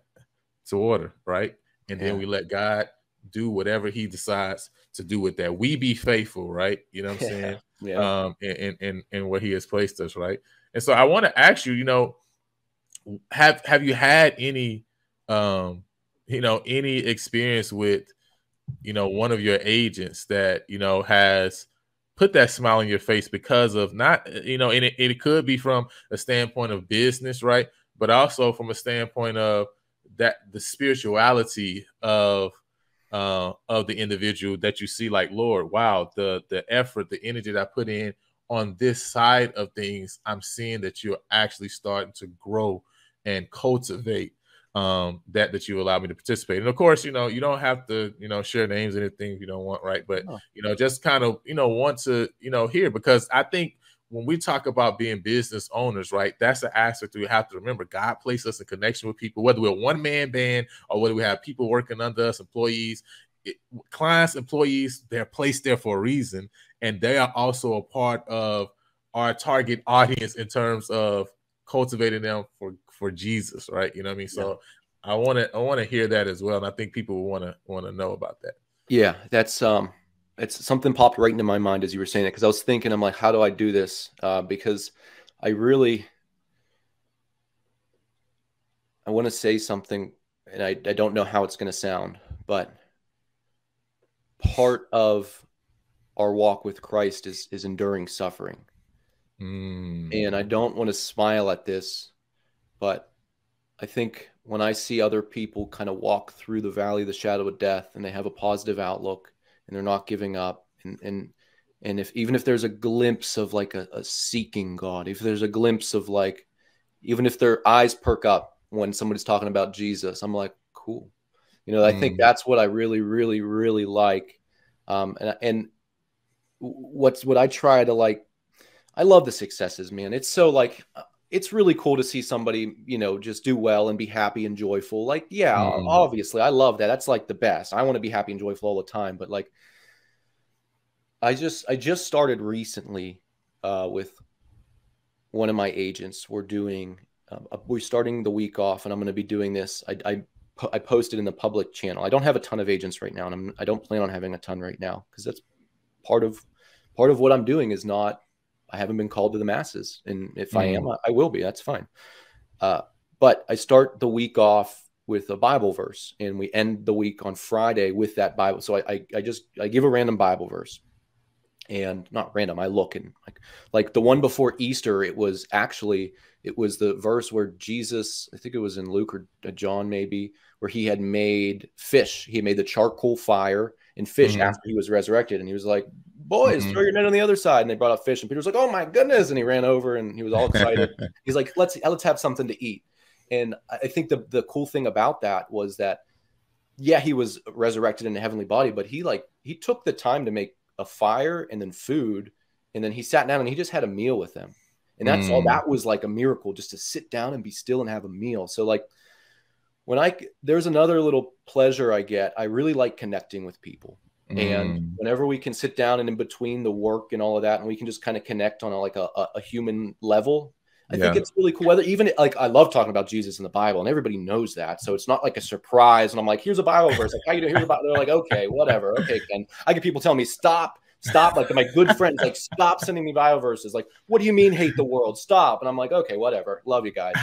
to water, right? And then we let God do whatever he decides to do with that. We be faithful, right? You know what I'm saying? And where he has placed us, right? And so I want to ask you, you know, have you had any any experience with, you know, one of your agents that, you know, has put that smile on your face because of not, you know, and it could be from a standpoint of business, right? But also from a standpoint of that the spirituality of the individual that you see, like, Lord, wow, the effort, the energy that I put in on this side of things, I'm seeing that you're actually starting to grow and cultivate that you allow me to participate. And of course, you don't have to, share names or anything if you don't want, right? But, just kind of, want to, hear, because I think when we talk about being business owners, right, that's an aspect we have to remember. God placed us in connection with people, whether we're a one-man band or whether we have people working under us, employees, clients, employees, they're placed there for a reason. And they are also a part of our target audience in terms of cultivating them for Jesus, right? You know what I mean? So I want to hear that as well. And I think people want to know about that. Yeah, that's it's something popped right into my mind as you were saying it, because I was thinking, I'm like, how do I do this? Because I want to say something, and I don't know how it's going to sound, but part of our walk with Christ is enduring suffering. And I don't want to smile at this, but I think when I see other people kind of walk through the valley of the shadow of death, and they have a positive outlook, and they're not giving up, and even if there's a glimpse of like a seeking God, if there's a glimpse of like, even if their eyes perk up when somebody's talking about Jesus, I'm like, cool. I think that's what I really, really, really like. And what I try to like, I love the successes, man. It's so like, it's really cool to see somebody, just do well and be happy and joyful. Like, yeah, obviously I love that. That's like the best. I want to be happy and joyful all the time. But like, I just started recently with one of my agents. We're starting the week off, and I'm going to be doing this. I posted in the public channel. I don't have a ton of agents right now, and I don't plan on having a ton right now, because that's part of what I'm doing is not, I haven't been called to the masses. And if I am, I will be, that's fine. But I start the week off with a Bible verse, and we end the week on Friday with that Bible. So I give a random Bible verse, and not random. I look, and like the one before Easter, it was the verse where Jesus, I think it was in Luke or John maybe, where he had made fish. He made the charcoal fire and fish after he was resurrected. And he was like, boys, throw your net on the other side. And they brought up fish, and Peter was like, oh my goodness. And he ran over, and he was all excited. He's like, let's have something to eat. And I think the cool thing about that was that, yeah, he was resurrected in a heavenly body, but he took the time to make a fire and then food. And then he sat down and he just had a meal with them. And that's all. That was like a miracle, just to sit down and be still and have a meal. So like, there's another little pleasure I get. I really like connecting with people. And whenever we can sit down and in between the work and all of that, and we can just kind of connect on a human level, I think it's really cool. Whether even like, I love talking about Jesus in the Bible, and everybody knows that. So it's not like a surprise. And I'm like, here's a Bible verse. Like, how you doing? Here's a Bible. They're like, okay, whatever. Okay, Ken. I get people telling me, stop. Like my good friends, like, stop sending me Bible verses. Like, what do you mean hate the world? Stop. And I'm like, okay, whatever. Love you guys.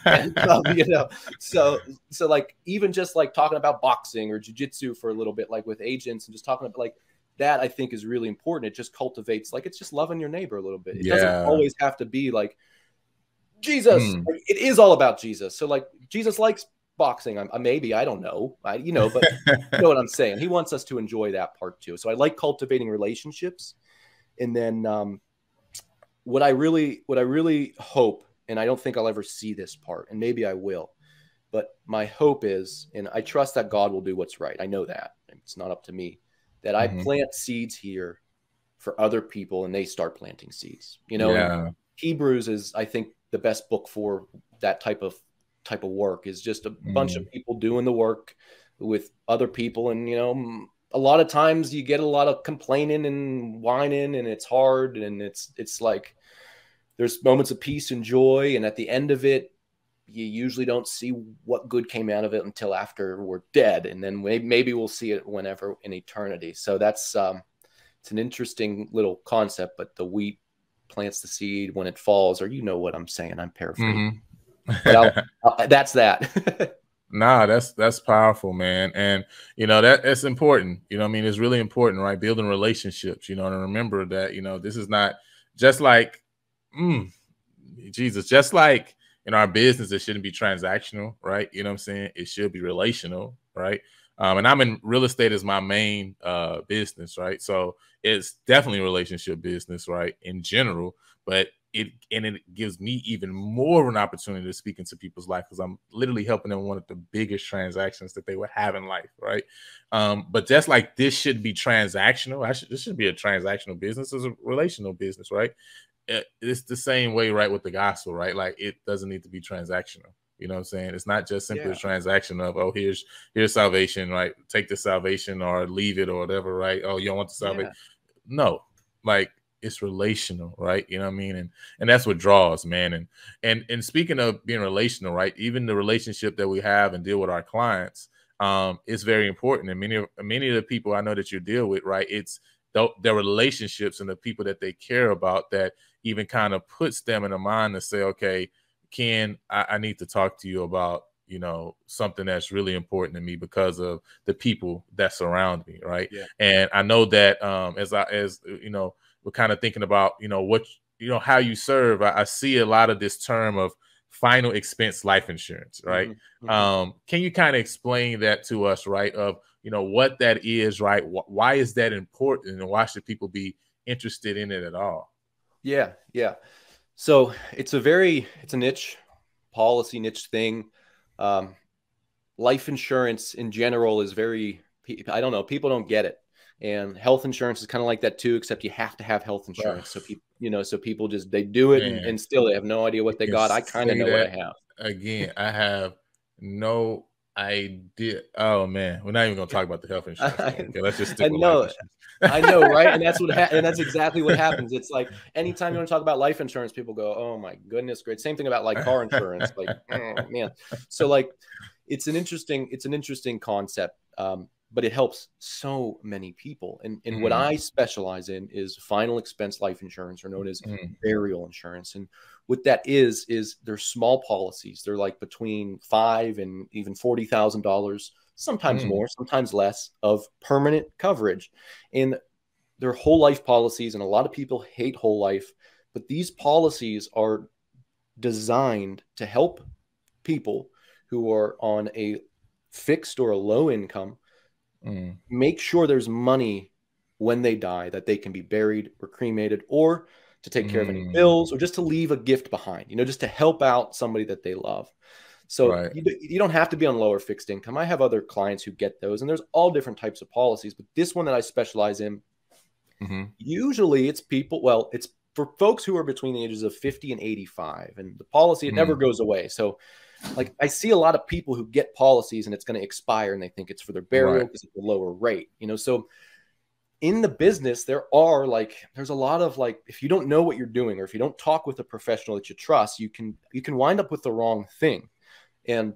And, so like, even just like talking about boxing or jiu-jitsu for a little bit, like with agents, and just talking about like that, I think is really important. It just cultivates, like, it's just loving your neighbor a little bit. It doesn't always have to be like Jesus. Like, it is all about Jesus. So like, Jesus likes boxing. I don't know. But you know what I'm saying. He wants us to enjoy that part too. So I like cultivating relationships. And then what I really hope, and I don't think I'll ever see this part, and maybe I will, but my hope is, and I trust that God will do what's right. I know that it's not up to me, that I plant seeds here for other people, and they start planting seeds. Hebrews is, I think, the best book for that type of work, is just a bunch of people doing the work with other people. And, a lot of times you get a lot of complaining and whining, and it's hard. And it's like, there's moments of peace and joy. And at the end of it, you usually don't see what good came out of it until after we're dead. And then maybe we'll see it whenever in eternity. So that's, it's an interesting little concept, but the wheat plants the seed when it falls, or what I'm saying. I'm paraphrasing. But that's that. Nah, that's powerful, man. And that's important. It's really important, right? Building relationships, and remember that, this is not just like Jesus, just like in our business, it shouldn't be transactional, right? You know what I'm saying? It should be relational, right? And I'm in real estate as my main business, right? So it's definitely a relationship business, right, in general. But it gives me even more of an opportunity to speak into people's life, because I'm literally helping them one of the biggest transactions that they would have in life, right? But just like this should be transactional, this should be a transactional business as a relational business, right? It's the same way, right, with the gospel, right? Like, it doesn't need to be transactional. You know what I'm saying? It's not just simply a transaction of, oh, here's salvation, right? Take the salvation or leave it or whatever, right? Oh, you don't want the salvation. No, like, it's relational, right? You know what I mean? And that's what draws, man. And speaking of being relational, right? Even the relationship that we have and deal with our clients, is very important. And many of the people I know that you deal with, right? It's their relationships and the people that they care about that even kind of puts them in a mind to say, okay, Ken, I need to talk to you about, you know, something that's really important to me because of the people that surround me, right? Yeah. And I know that as you know, we're kind of thinking about, you know, what, you know, how you serve. I see a lot of this term of final expense life insurance, right? Can you kind of explain that to us, right? Of, you know, what that is, right? Why is that important, and why should people be interested in it at all? Yeah. So it's a niche policy, niche thing. Life insurance in general is I don't know, people don't get it. And health insurance is kind of like that too, except you have to have health insurance. So people, so people just, they do it, and still they have no idea what they got. I kind of know what I have. Again, I have no idea. Oh man, we're not even gonna talk about the health insurance. Okay, let's just stick with life insurance. I know, right? And that's and that's exactly what happens. It's like, anytime you want to talk about life insurance, people go, "Oh my goodness, great." Same thing about like car insurance. Like, oh, man. So like, it's an interesting concept, but it helps so many people. And what I specialize in is final expense life insurance, or known as burial insurance. And what that is they're small policies. They're like between $5,000 and even $40,000, sometimes more, sometimes less, of permanent coverage. And they're whole life policies. And a lot of people hate whole life, but these policies are designed to help people who are on a fixed or a low income make sure there's money when they die, that they can be buried or cremated, or to take care of any bills, or just to leave a gift behind, just to help out somebody that they love. So you don't have to be on low or fixed income. I have other clients who get those, and there's all different types of policies, but this one that I specialize in, usually it's it's for folks who are between the ages of 50 and 85, and the policy, it never goes away. So like, I see a lot of people who get policies and it's going to expire, and they think it's for their burial because it's a lower rate, so in the business, there's a lot of, like, if you don't know what you're doing, or if you don't talk with a professional that you trust, you can wind up with the wrong thing. And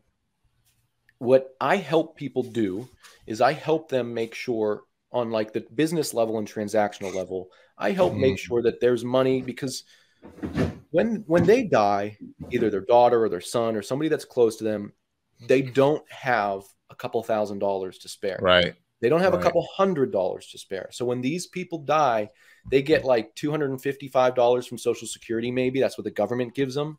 what I help people do is I help them make sure, on like the business level and transactional level, I help make sure that there's money, because when they die, either their daughter or their son or somebody that's close to them, they don't have a couple $1,000s to spare. Right. They don't have a couple $100s to spare. So when these people die, they get like $255 from Social Security. Maybe that's what the government gives them.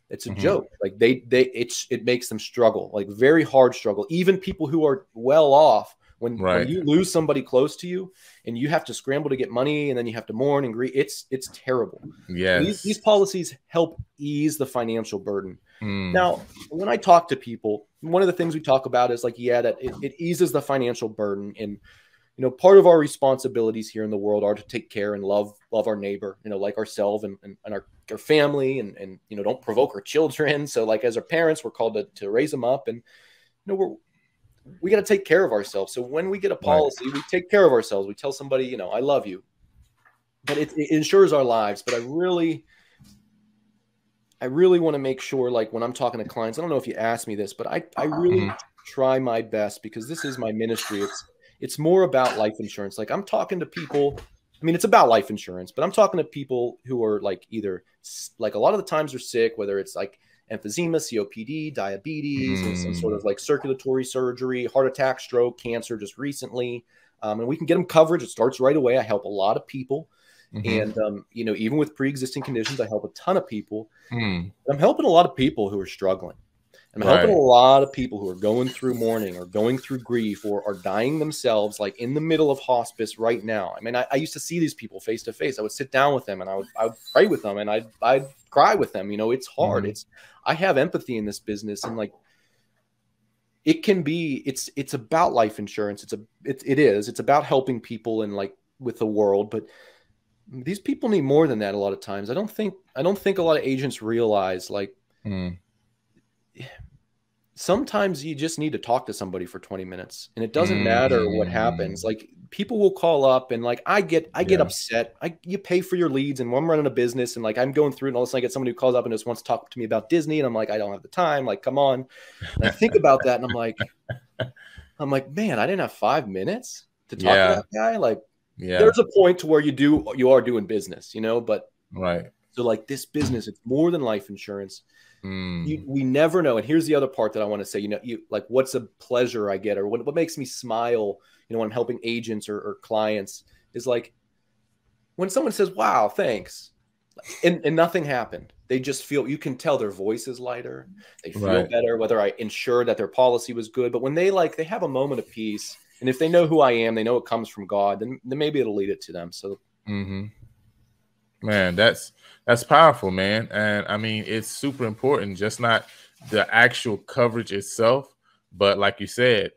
It's a joke. Like, it makes them struggle, like very hard struggle. Even people who are well off, when you lose somebody close to you and you have to scramble to get money, and then you have to mourn and grieve, it's terrible. Yes. These policies help ease the financial burden. Now, when I talk to people, one of the things we talk about is like, that it eases the financial burden. And, part of our responsibilities here in the world are to take care and love our neighbor, like ourselves and our family, and, don't provoke our children. So like, as our parents, we're called to raise them up, and, we got to take care of ourselves. So when we get a policy, we take care of ourselves. We tell somebody, I love you, but it insures our lives. But I really want to make sure, like, when I'm talking to clients, I don't know if you asked me this, but I really try my best, because this is my ministry. It's more about life insurance. Like, I'm talking to people, I mean, it's about life insurance, but I'm talking to people who are like, either like, a lot of the times they're sick, whether it's like emphysema, COPD, diabetes, and some sort of like circulatory surgery, heart attack, stroke, cancer just recently. And we can get them coverage. It starts right away. I help a lot of people. And, even with pre-existing conditions, I help a ton of people. I'm helping a lot of people who are struggling. I'm helping a lot of people who are going through mourning or going through grief or are dying themselves, like in the middle of hospice right now. I mean, I used to see these people face to face. I would sit down with them and I would pray with them and I'd cry with them. You know, it's hard. I have empathy in this business, and like, it can be, it's about life insurance. It's about helping people and like with the world, but these people need more than that a lot of times. I don't think a lot of agents realize, like, sometimes you just need to talk to somebody for 20 minutes and it doesn't matter what happens. Like, people will call up and like, I get upset. You pay for your leads, and when I'm running a business and like I'm going through it, and all of a sudden I get somebody who calls up and just wants to talk to me about Disney. And I'm like, I don't have the time. Like, come on. And I think about that and I'm like, man, I didn't have 5 minutes to talk to that guy. Like, there's a point to where you are doing business, you know, but so like this business, it's more than life insurance. We never know. And here's the other part that I want to say, you know, like, what's a pleasure I get, or what makes me smile, you know, when I'm helping agents or clients, is like when someone says, wow, thanks. And nothing happened. They just feel, you can tell their voice is lighter. They feel better, whether I ensured that their policy was good. But when they have a moment of peace, and if they know who I am, they know it comes from God, then maybe it'll lead it to them. So, man, that's powerful, man. And I mean, it's super important, just not the actual coverage itself, but like you said,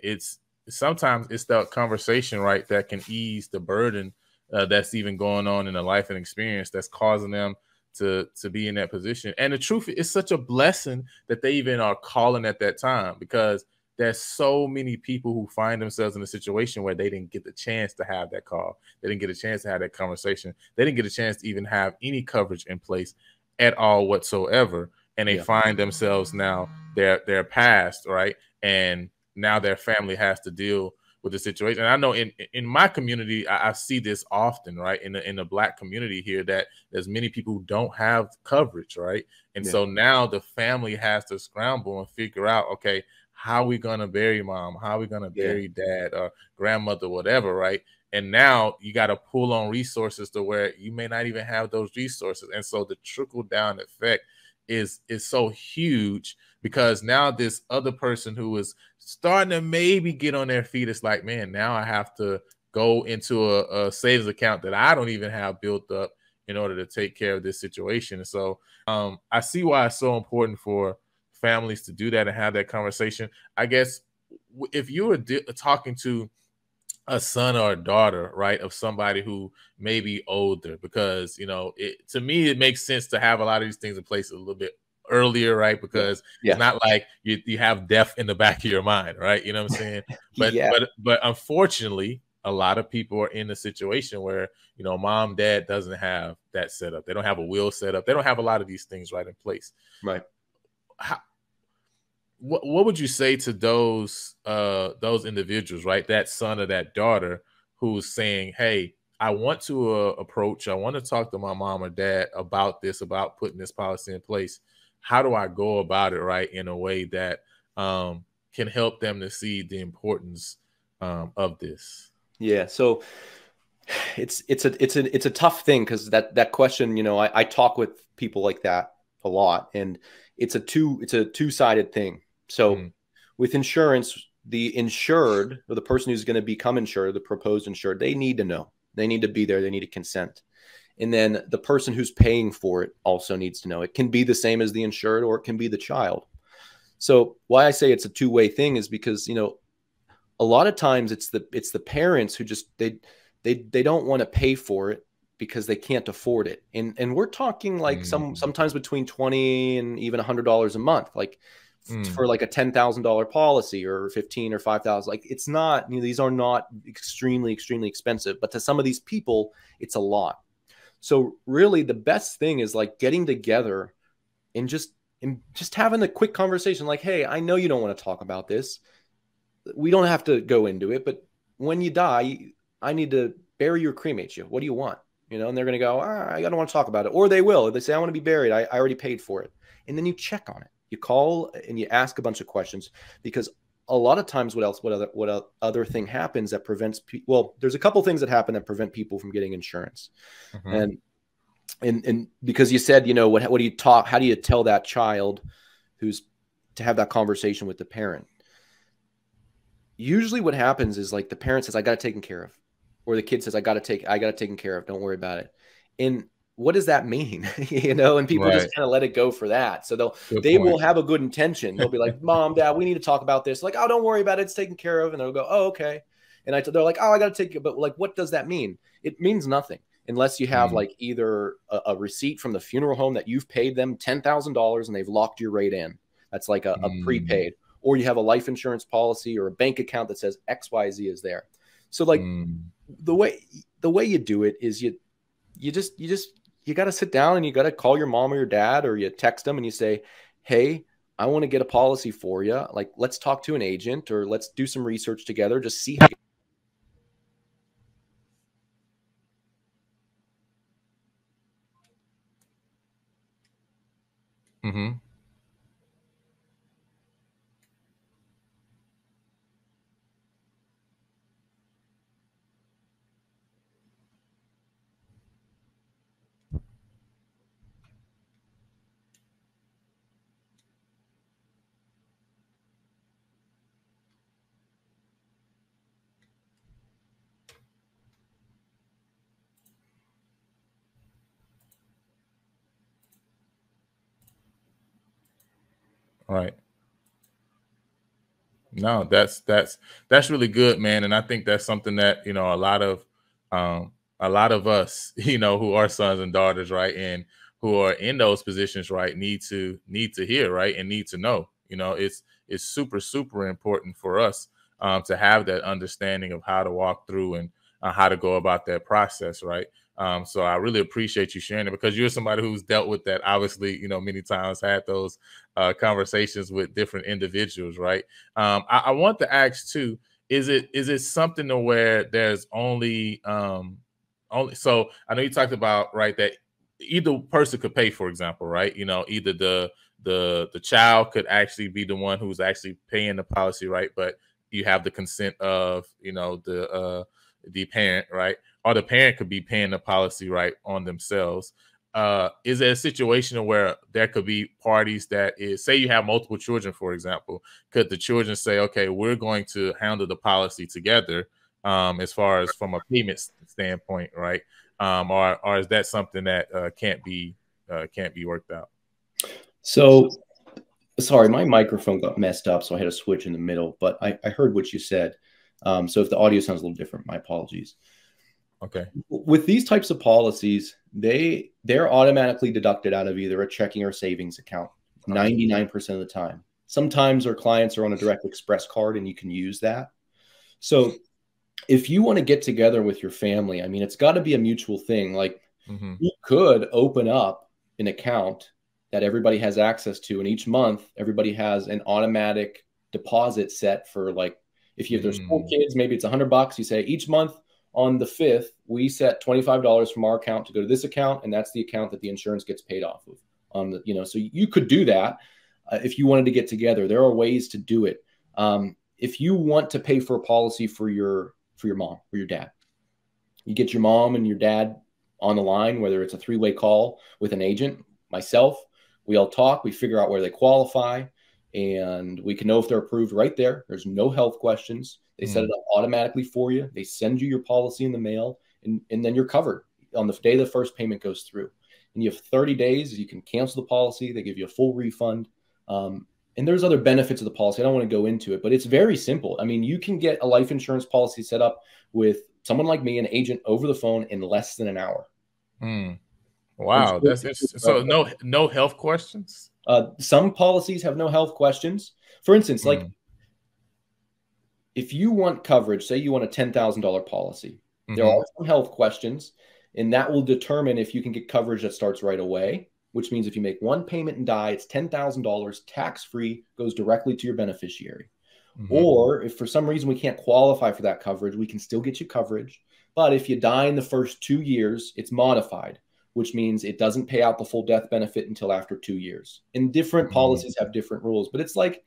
sometimes it's the conversation, right, that can ease the burden that's even going on in the life and experience that's causing them to be in that position. And the truth is, such a blessing that they even are calling at that time, because there's so many people who find themselves in a situation where they didn't get the chance to have that call. They didn't get a chance to have that conversation. They didn't get a chance to even have any coverage in place at all whatsoever. And they find themselves now, they're past, right? And now their family has to deal with the situation. And I know in my community, I see this often, right? In the Black community here, that there's many people who don't have coverage, right? And so now the family has to scramble and figure out, okay, how are we going to bury mom? How are we going to bury dad or grandmother, whatever, right? And now you got to pull on resources to where you may not even have those resources. And so the trickle down effect is so huge, because now this other person who is starting to maybe get on their feet, it's like, man, now I have to go into a savings account that I don't even have built up in order to take care of this situation. And so I see why it's so important for families to do that and have that conversation. I guess if you were talking to a son or a daughter, right, of somebody who may be older, because, you know, to me, it makes sense to have a lot of these things in place a little bit earlier, right? Because it's not like you have death in the back of your mind, right? You know what I'm saying? But unfortunately, a lot of people are in a situation where, you know, mom, dad doesn't have that set up. They don't have a will set up. They don't have a lot of these things right in place. Right. What would you say to those individuals, right? That son or that daughter who's saying, hey, I want to I want to talk to my mom or dad about this, about putting this policy in place. How do I go about it, right, in a way that can help them to see the importance of this? Yeah. So it's a tough thing, because that question, you know, I talk with people like that a lot, and it's a two-sided thing. So with insurance, the insured, or the person who's going to become insured, the proposed insured, they need to know. They need to be there. They need to consent. And then the person who's paying for it also needs to know. It can be the same as the insured, or it can be the child. So why I say it's a two-way thing is because, you know, a lot of times it's the parents who just they don't want to pay for it because they can't afford it. And we're talking like sometimes between $20 and even $100 a month, like for like a $10,000 policy, or 15 or 5,000. Like, it's not, you know, these are not extremely expensive, but to some of these people, it's a lot. So really the best thing is like getting together and just having a quick conversation. Like, hey, I know you don't want to talk about this. We don't have to go into it, but when you die, I need to bury you or cremate you. What do you want? You know, and they're going to go, I don't want to talk about it. Or they will. They say, I want to be buried. I already paid for it. And then you check on it. You call and you ask a bunch of questions, because a lot of times what other thing happens that prevents people. Well, there's a couple things that happen that prevent people from getting insurance. And because you said, you know, what do you talk? How do you tell that child who's to have that conversation with the parent. Usually what happens is like the parent says, I got it taken care of. Or the kid says, I got it taken care of. Don't worry about it. And what does that mean? And people just kind of let it go for that. So they will have a good intention. They'll be like, Mom, Dad, we need to talk about this. Like, oh, don't worry about it. It's taken care of. And they'll go, oh, okay. And they're like, oh, I got to take it. But like, what does that mean? It means nothing unless you have like either a receipt from the funeral home that you've paid them $10,000 and they've locked your rate in. That's like a prepaid. Or you have a life insurance policy or a bank account that says XYZ is there. So like the way you do it is you got to sit down and you got to call your mom or your dad, or you text them and you say, hey, I want to get a policy for you. Like, let's talk to an agent, or let's do some research together. Just see how Right. No, that's really good, man. And I think that's something that, a lot of us, who are sons and daughters, right, and who are in those positions, right, need to hear, right, and need to know. It's super, super important for us to have that understanding of how to walk through and how to go about that process, right? So I really appreciate you sharing it, because you're somebody who's dealt with that, obviously, many times, had those conversations with different individuals, right? I want to ask too, is it something to where there's only, so I know you talked about, right, that either person could pay, for example, right? Either the child could actually be the one who's actually paying the policy, right? But you have the consent of, the parent, right? Or the parent could be paying the policy, right, on themselves. Is there a situation where there could be parties that is, say you have multiple children, for example, could the children say, okay, we're going to handle the policy together, as far as from a payment standpoint, right? Or is that something that can't be worked out? So, sorry, my microphone got messed up, so I had to switch in the middle, but I heard what you said. So if the audio sounds a little different, my apologies. Okay. With these types of policies, they're automatically deducted out of either a checking or savings account 99% of the time. Sometimes our clients are on a direct express card and you can use that. So if you want to get together with your family, I mean, it's got to be a mutual thing. Like you could open up an account that everybody has access to, and each month everybody has an automatic deposit set for, like, if there's 4 kids, maybe it's $100. You say each month on the 5th, we set $25 from our account to go to this account, and that's the account that the insurance gets paid off of. So you could do that if you wanted to get together. There are ways to do it. If you want to pay for a policy for your mom or your dad, you get your mom and your dad on the line, whether it's a 3-way call with an agent, myself, we all talk, we figure out where they qualify, and we can know if they're approved right there. There's no health questions. They set it up automatically for you. They send you your policy in the mail, and then you're covered on the day the first payment goes through. And you have 30 days. You can cancel the policy. They give you a full refund. And there's other benefits of the policy. I don't want to go into it, but it's very simple. I mean, you can get a life insurance policy set up with someone like me, an agent, over the phone in less than an hour. Wow, that's interesting. So no health questions? Some policies have no health questions. For instance, like if you want coverage, say you want a $10,000 policy, there are some health questions, and that will determine if you can get coverage that starts right away, which means if you make one payment and die, it's $10,000 tax-free, goes directly to your beneficiary. Or if for some reason we can't qualify for that coverage, we can still get you coverage. But if you die in the first 2 years, it's modified, which means it doesn't pay out the full death benefit until after 2 years. And different policies have different rules, but it's like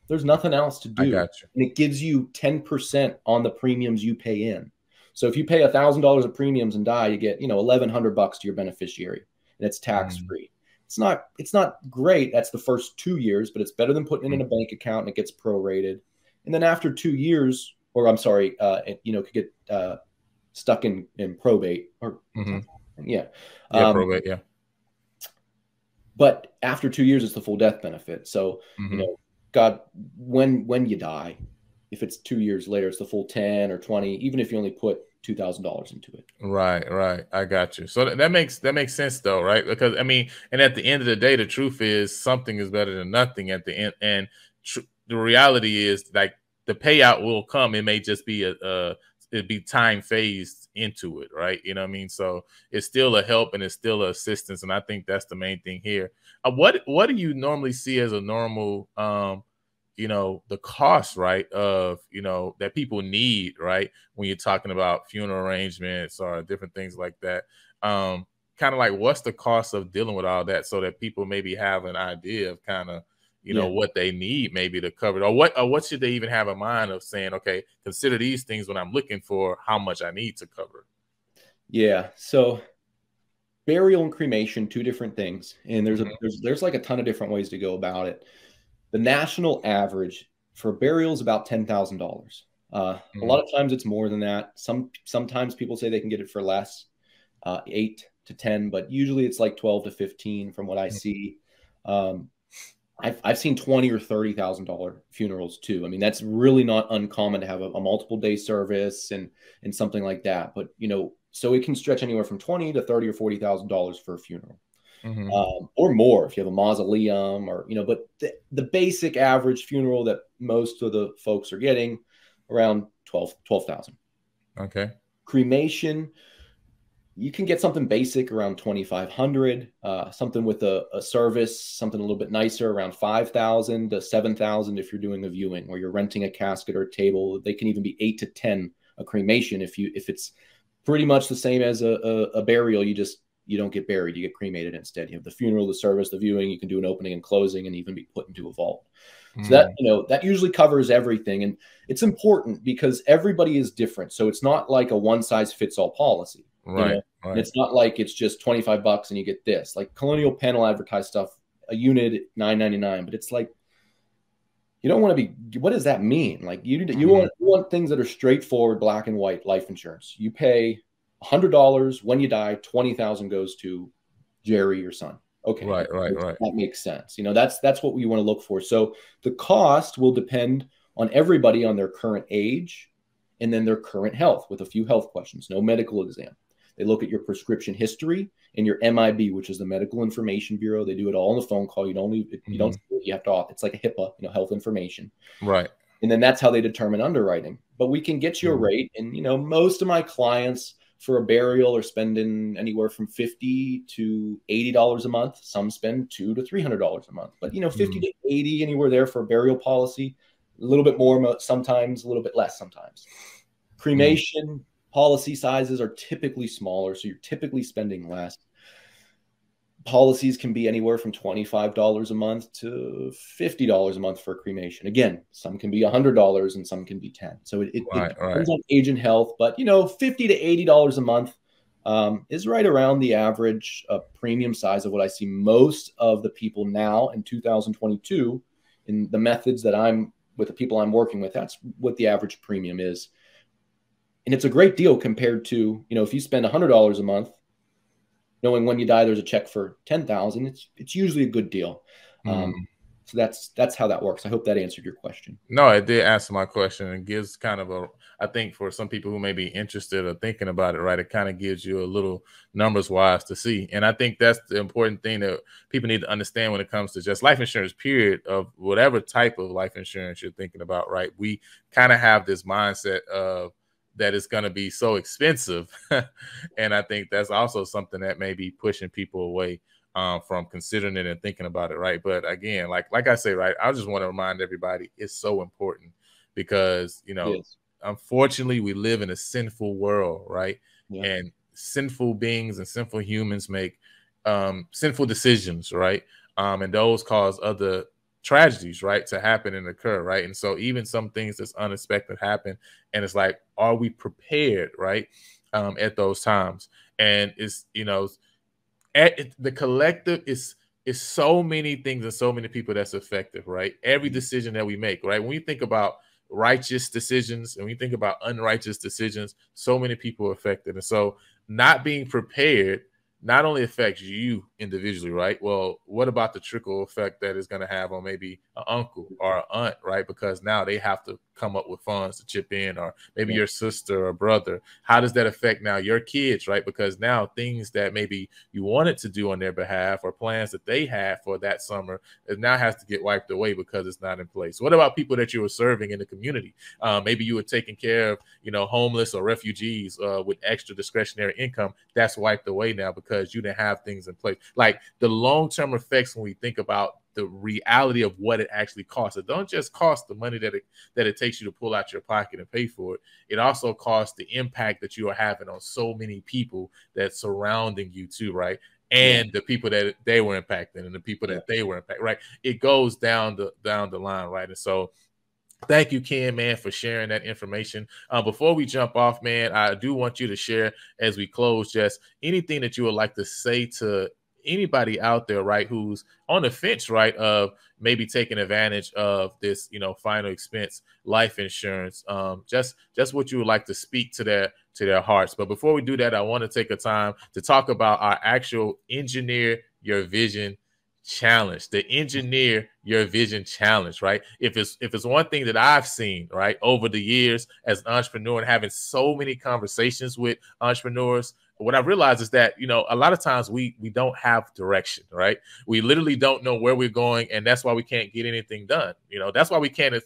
there's nothing else to do. I got you. And it gives you 10% on the premiums you pay in. So if you pay $1,000 of premiums and die, you get, $1,100 to your beneficiary, and it's tax-free. it's not great. That's the first 2 years, but it's better than putting it in a bank account and it gets prorated. And then after 2 years, or I'm sorry, it could get stuck in probate or yeah, probate, yeah. But after 2 years, it's the full death benefit. So God, when you die, if it's 2 years later, it's the full 10 or 20, even if you only put $2,000 into it. Right. I got you. So that makes sense though, right? Because I mean, and at the end of the day, the truth is something is better than nothing at the end. And the reality is, like, the payout will come. It may just be it'd be time phased into it, right? You know what I mean? So it's still a help and it's still a assistance. And I think that's the main thing here. What do you normally see as a normal the cost, right, of, that people need, right, when you're talking about funeral arrangements or different things like that? Kind of like, what's the cost of dealing with all that, so that people maybe have an idea of kind of, what they need maybe to cover it, or what should they even have in mind of saying, okay, consider these things when I'm looking for how much I need to cover? Yeah. So burial and cremation, two different things. And there's like a ton of different ways to go about it. The national average for burial is about $10,000. A lot of times it's more than that. Sometimes people say they can get it for less, 8 to 10, but usually it's like 12 to 15 from what I see. I've seen $20,000 or $30,000 funerals too. I mean, that's really not uncommon to have a multiple day service and something like that. But so it can stretch anywhere from $20,000 to $30,000 or $40,000 for a funeral. Or more if you have a mausoleum, or but the basic average funeral that most of the folks are getting, around 12,000. Okay. Cremation, you can get something basic around 2,500. Something with a service, something a little bit nicer, around 5,000 to 7,000 if you're doing a viewing or you're renting a casket or a table. They can even be 8 to 10 a cremation if it's pretty much the same as a burial. You don't get buried, you get cremated instead. You have the funeral, the service, the viewing. You can do an opening and closing and even be put into a vault. So that usually covers everything. And it's important because everybody is different. So it's not like a one size fits all policy. Right. And it's not like it's just $25 and you get this. Like Colonial Penn advertise stuff, a unit $9.99, but it's like, you don't want to be, what does that mean? Like you want things that are straightforward, black and white life insurance. You pay $100 when you die, 20,000 goes to Jerry, your son. Okay. Right. That makes sense. That's what we want to look for. So the cost will depend on everybody, on their current age and then their current health, with a few health questions, no medical exam. They look at your prescription history and your MIB, which is the Medical Information Bureau. They do it all on the phone call. You don't you have to, it's like a HIPAA, health information. Right. And then that's how they determine underwriting. But we can get you a rate. And, most of my clients for a burial are spending anywhere from $50 to $80 a month. Some spend $200 to $300 a month, but 50 to 80, anywhere there for a burial policy, a little bit more sometimes, a little bit less sometimes. Cremation policy sizes are typically smaller, so you're typically spending less. Policies can be anywhere from $25 a month to $50 a month for a cremation. Again, some can be $100 and some can be $10. So it depends on age and health, but $50 to $80 a month is right around the average premium size of what I see most of the people now in 2022 in the methods that I'm with, the people I'm working with. That's what the average premium is. And it's a great deal compared to, if you spend $100 a month, knowing when you die, there's a check for $10,000. It's usually a good deal. So that's how that works. I hope that answered your question. No, it did answer my question, and gives kind of I think for some people who may be interested or thinking about it, right, it kind of gives you a little numbers wise to see. And I think that's the important thing that people need to understand when it comes to just life insurance, period, of whatever type of life insurance you're thinking about, right? We kind of have this mindset of that it's going to be so expensive. And I think that's also something that may be pushing people away from considering it and thinking about it, right? But again, like I say, right, I just want to remind everybody it's so important because, unfortunately, we live in a sinful world, right? Yeah. And sinful beings and sinful humans make sinful decisions, right? And those cause other tragedies, right, to happen and occur, right? And so even some things that's unexpected happen, and it's like, are we prepared, right, at those times? And it's, at the collective is it's so many things and so many people that's effective, right? Every decision that we make, right? When you think about righteous decisions and when you think about unrighteous decisions, so many people are affected. And so not being prepared not only affects you individually, right? Well, what about the trickle effect that is going to have on maybe an uncle or an aunt, right? Because now they have to come up with funds to chip in, or maybe your sister or brother. How does that affect now your kids, right? Because now things that maybe you wanted to do on their behalf or plans that they had for that summer, it now has to get wiped away because it's not in place. What about people that you were serving in the community? Maybe you were taking care of, homeless or refugees with extra discretionary income. That's wiped away now because you didn't have things in place. Like the long-term effects when we think about the reality of what it actually costs. It don't just cost the money that it takes you to pull out your pocket and pay for it. It also costs the impact that you are having on so many people that's surrounding you too, right? And the people that they were impacting and the people that they were impacting, right? It goes down the line, right? And so thank you, Ken, man, for sharing that information. Before we jump off, man, I do want you to share as we close just anything that you would like to say to anybody out there, right, who's on the fence, right, of maybe taking advantage of this, final expense life insurance. Just what you would like to speak to their hearts. But before we do that, I want to take a time to talk about our actual Engineer Your Vision challenge, the Engineer Your Vision challenge, right? If it's one thing that I've seen, right, over the years as an entrepreneur and having so many conversations with entrepreneurs, what I realized is that, a lot of times we don't have direction, right? We literally don't know where we're going, and that's why we can't get anything done. That's why we can't,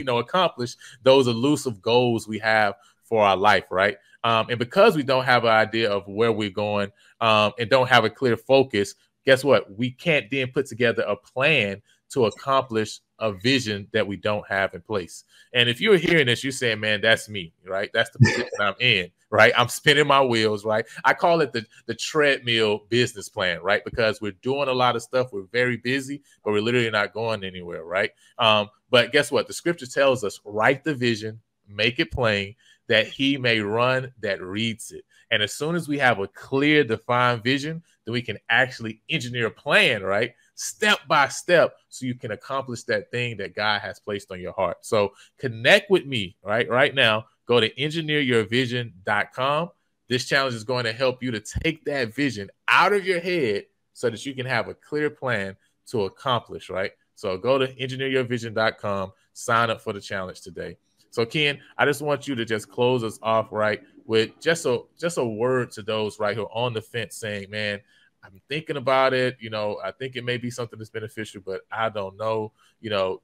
accomplish those elusive goals we have for our life, right? And because we don't have an idea of where we're going and don't have a clear focus, guess what? We can't then put together a plan to accomplish a vision that we don't have in place. And if you're hearing this, you're saying, man, that's me, right? That's the position I'm in, right? I'm spinning my wheels, right? I call it the treadmill business plan, right? Because we're doing a lot of stuff. We're very busy, but we're literally not going anywhere, right? But guess what? The scripture tells us, write the vision, make it plain, that he may run that reads it. And as soon as we have a clear, defined vision, then we can actually engineer a plan, right? Step by step, so you can accomplish that thing that God has placed on your heart. So connect with me, right now. Go to engineeryourvision.com. This challenge is going to help you to take that vision out of your head so that you can have a clear plan to accomplish, right? So go to engineeryourvision.com, sign up for the challenge today. So Ken, I just want you to just close us off, right, with just a word to those, right, who are on the fence saying, man, I'm thinking about it. I think it may be something that's beneficial, but I don't know,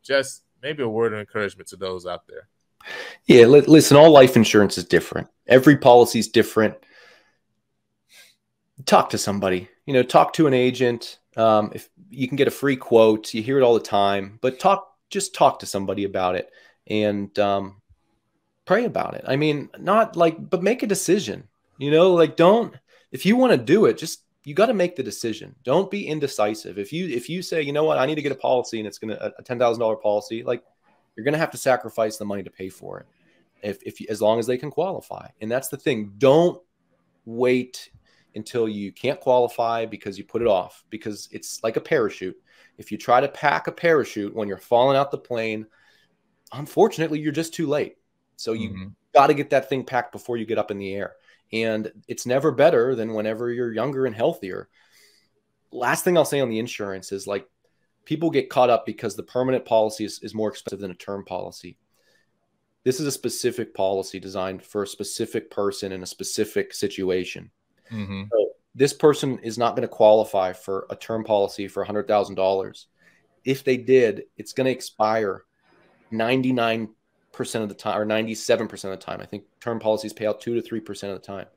just maybe a word of encouragement to those out there. Yeah, listen, all life insurance is different. Every policy is different. Talk to somebody, talk to an agent. If you can get a free quote, you hear it all the time, but just talk to somebody about it and pray about it. I mean, but make a decision, if you want to do it, you got to make the decision. Don't be indecisive. If you say, you know what, I need to get a policy and it's a $10,000 policy, you're going to have to sacrifice the money to pay for it. As long as they can qualify. And that's the thing. Don't wait until you can't qualify because you put it off, because it's like a parachute. If you try to pack a parachute when you're falling out the plane, unfortunately, you're just too late. So you got to get that thing packed before you get up in the air. And it's never better than whenever you're younger and healthier. Last thing I'll say on the insurance is, people get caught up because the permanent policy is more expensive than a term policy. This is a specific policy designed for a specific person in a specific situation. So this person is not going to qualify for a term policy for $100,000. If they did, it's going to expire 99% of the time, or 97% of the time. I think term policies pay out 2 to 3% of the time.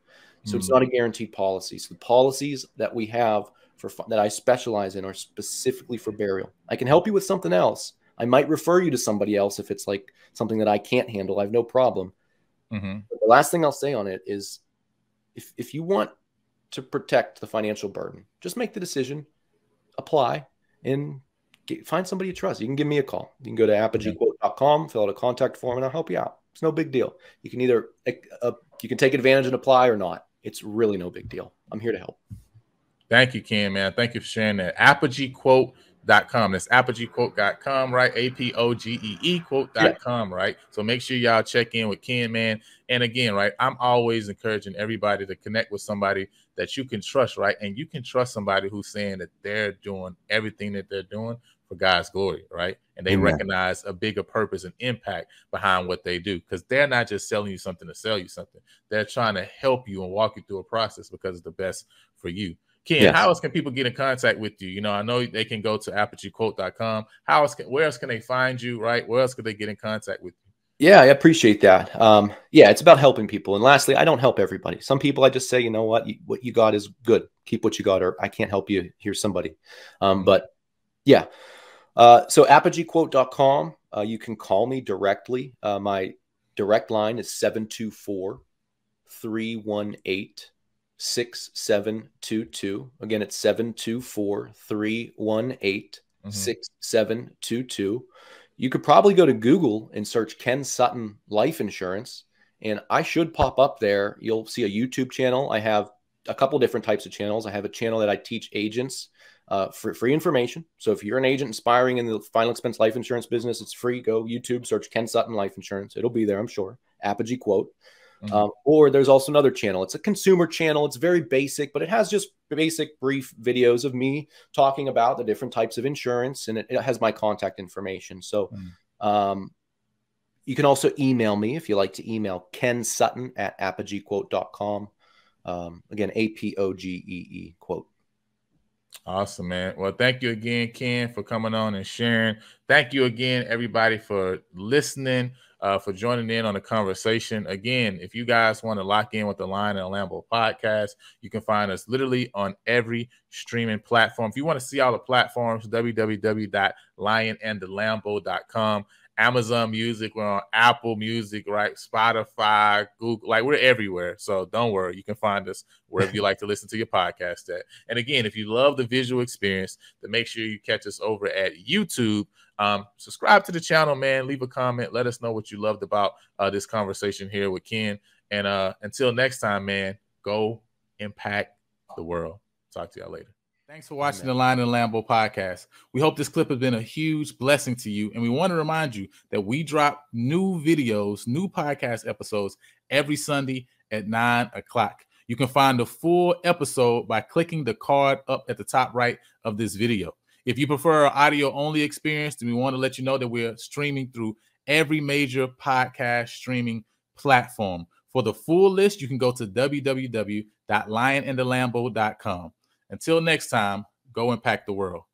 So it's not a guaranteed policy. So the policies that we have that I specialize in are specifically for burial. I can help you with something else. I might refer you to somebody else if it's something that I can't handle. I have no problem. But the last thing I'll say on it is, if you want to protect the financial burden, just make the decision, apply, and find somebody you trust. You can give me a call. You can go to apogeequote.com, fill out a contact form, and I'll help you out. It's no big deal. You can you can take advantage and apply or not. It's really no big deal. I'm here to help. Thank you, Ken, man. Thank you for sharing that. ApogeeQuote.com. That's ApogeeQuote.com, right? APOGEE quote.com, right? So make sure y'all check in with Ken, man. And again, right, I'm always encouraging everybody to connect with somebody that you can trust, right? And you can trust somebody who's saying that they're doing everything that they're doing for God's glory, right? And they recognize a bigger purpose and impact behind what they do, because they're not just selling you something to sell you something. They're trying to help you and walk you through a process because it's the best for you. Ken, how else can people get in contact with you? You know, I know they can go to ApogeeQuote.com. Where else can they find you, right? Where else could they get in contact with you? Yeah, I appreciate that. Yeah, it's about helping people. And lastly, I don't help everybody. Some people I just say, you know what you got is good. Keep what you got, or I can't help you. Here's somebody. But yeah. So ApogeeQuote.com, you can call me directly. My direct line is 724-318-6722. Again, it's 724-318-6722. You could probably go to Google and search Ken Sutton Life Insurance, and I should pop up there. You'll see a YouTube channel. I have a couple different types of channels. I have a channel that I teach agents for free information. So if you're an agent aspiring in the final expense life insurance business, it's free. Go YouTube, search Ken Sutton Life Insurance. It'll be there, I'm sure. Apogee Quote. Or there's also another channel. It's a consumer channel. It's very basic, but it has just basic brief videos of me talking about the different types of insurance, and it has my contact information. So you can also email me if you like to email Ken Sutton at ApogeeQuote.com. Again, APOGEE quote. Awesome, man. Well, thank you again, Ken, for coming on and sharing. Thank you again, everybody, for listening, for joining in on the conversation. Again, if you guys want to lock in with the Lion and Lambo podcast, you can find us literally on every streaming platform. If you want to see all the platforms, www.lionandthelambo.com. Amazon Music, we're on Apple Music, right? Spotify, Google, like we're everywhere. So don't worry, you can find us wherever you like to listen to your podcast at. And again, if you love the visual experience, then make sure you catch us over at YouTube. Subscribe to the channel, man. Leave a comment. Let us know what you loved about this conversation here with Ken. And until next time, man, go impact the world. Talk to y'all later. Thanks for watching the Lion and Lambo podcast. We hope this clip has been a huge blessing to you. And we want to remind you that we drop new videos, new podcast episodes every Sunday at 9 o'clock. You can find the full episode by clicking the card up at the top right of this video. If you prefer an audio-only experience, then we want to let you know that we're streaming through every major podcast streaming platform. For the full list, you can go to www.lionandthelambo.com. Until next time, go impact the world.